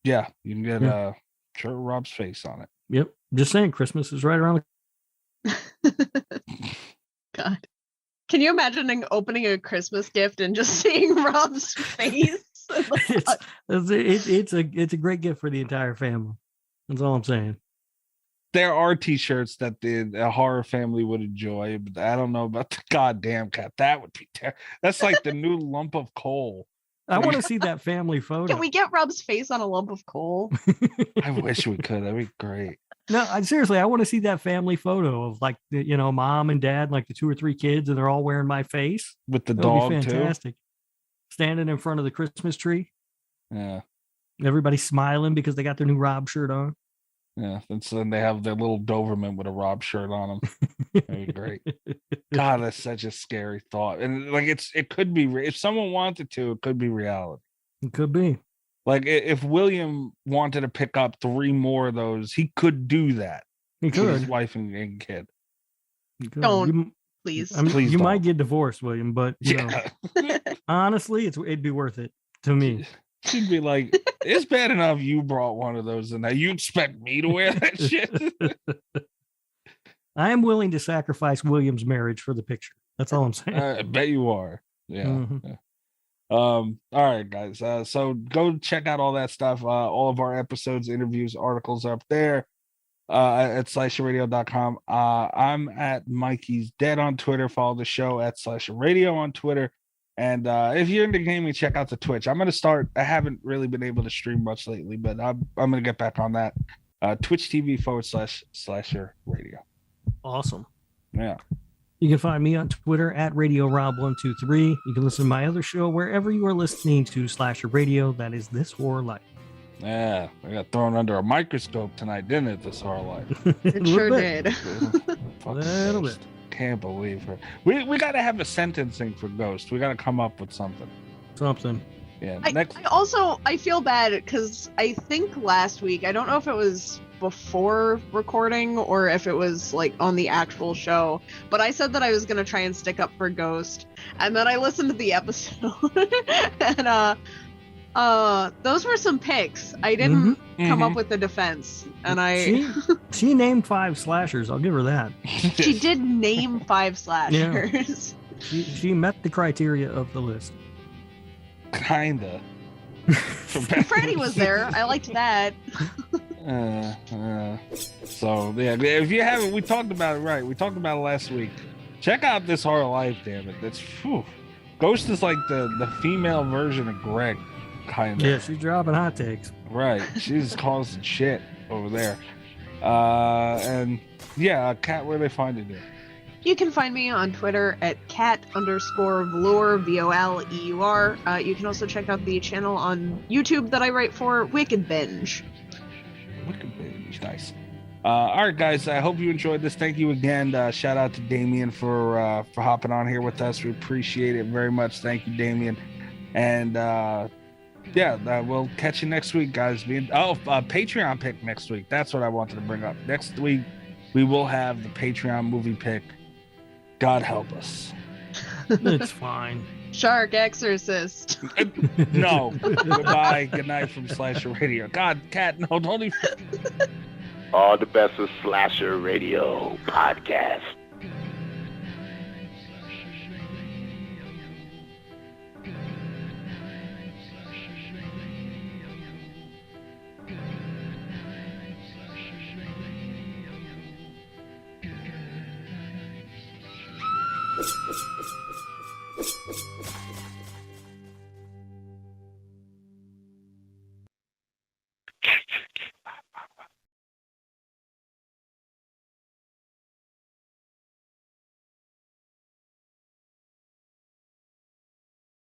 Yeah, you can get shirt with Rob's face on it. Yep. Just saying, Christmas is right around the God. Can you imagine opening a Christmas gift and just seeing Rob's face? It's a great gift for the entire family. That's all I'm saying. There are t-shirts that the horror family would enjoy, but I don't know about the goddamn cat. That would be that's like the new lump of coal. I want to see that family photo. Can we get Rob's face on a lump of coal? I wish we could. That'd be great. No, seriously, I want to see that family photo of like mom and dad, like the 2 or 3 kids, and they're all wearing my face with the dog. Fantastic. Too. Standing in front of the Christmas tree. Yeah. Everybody smiling because they got their new Rob shirt on. Yeah, and so then they have their little Doberman with a Rob shirt on them. That'd be great. God, that's such a scary thought. And like it could be if someone wanted to, it could be reality. It could be. Like if William wanted to pick up 3 more of those, he could do that. He could. His wife and kid. Don't please. I mean, please you don't. might get divorced, William, but honestly, it'd be worth it to me. She'd be like, it's bad enough you brought one of those, and now you expect me to wear that shit. I am willing to sacrifice William's marriage for the picture. That's all I'm saying. I bet you are. Yeah. All right, guys. So go check out all that stuff. All of our episodes, interviews, articles are up there at slasherradio.com. I'm at Mikey's Dead on Twitter. Follow the show at slasherradio on Twitter. And if you're into gaming, check out the Twitch. I'm going to start. I haven't really been able to stream much lately, but I'm going to get back on that. Twitch TV /slasher radio. Awesome. Yeah. You can find me on Twitter at RadioRob123. You can listen to my other show wherever you are listening to Slasher Radio. That is This Horror Life. Yeah, I got thrown under a microscope tonight, didn't it? This horror life. It sure did. Little bit. Can't believe her. We got to have a sentencing for Ghost. We got to come up with something. Yeah. I feel bad because I think last week, I don't know if it was before recording or if it was like on the actual show, but I said that I was going to try and stick up for Ghost. And then I listened to the episode and those were some picks. I didn't come up with the defense, and she named 5 slashers. I'll give her that. She did name 5 slashers. Yeah. She met the criteria of the list. Kinda. Freddy was there. I liked that. So yeah, if you haven't, we talked about it. Right, we talked about it last week. Check out This Horror Life. Damn it, that's Ghost is like the female version of Greg. Kind of. Yeah, she's dropping hot takes. Right. She's causing shit over there. And yeah, Kat, where they find you? You can find me on Twitter at cat_Vleur, VOLEUR. You can also check out the channel on YouTube that I write for, Wicked Binge. Wicked Binge, nice. All right, guys. I hope you enjoyed this. Thank you again. Shout out to Damian for hopping on here with us. We appreciate it very much. Thank you, Damian. And we'll catch you next week, guys. Patreon pick next week. That's what I wanted to bring up. Next week, we will have the Patreon movie pick. God help us. It's fine. Shark Exorcist. No. Goodbye. Good night from Slasher Radio. God, Kat, no, don't even. All the best of Slasher Radio podcast. This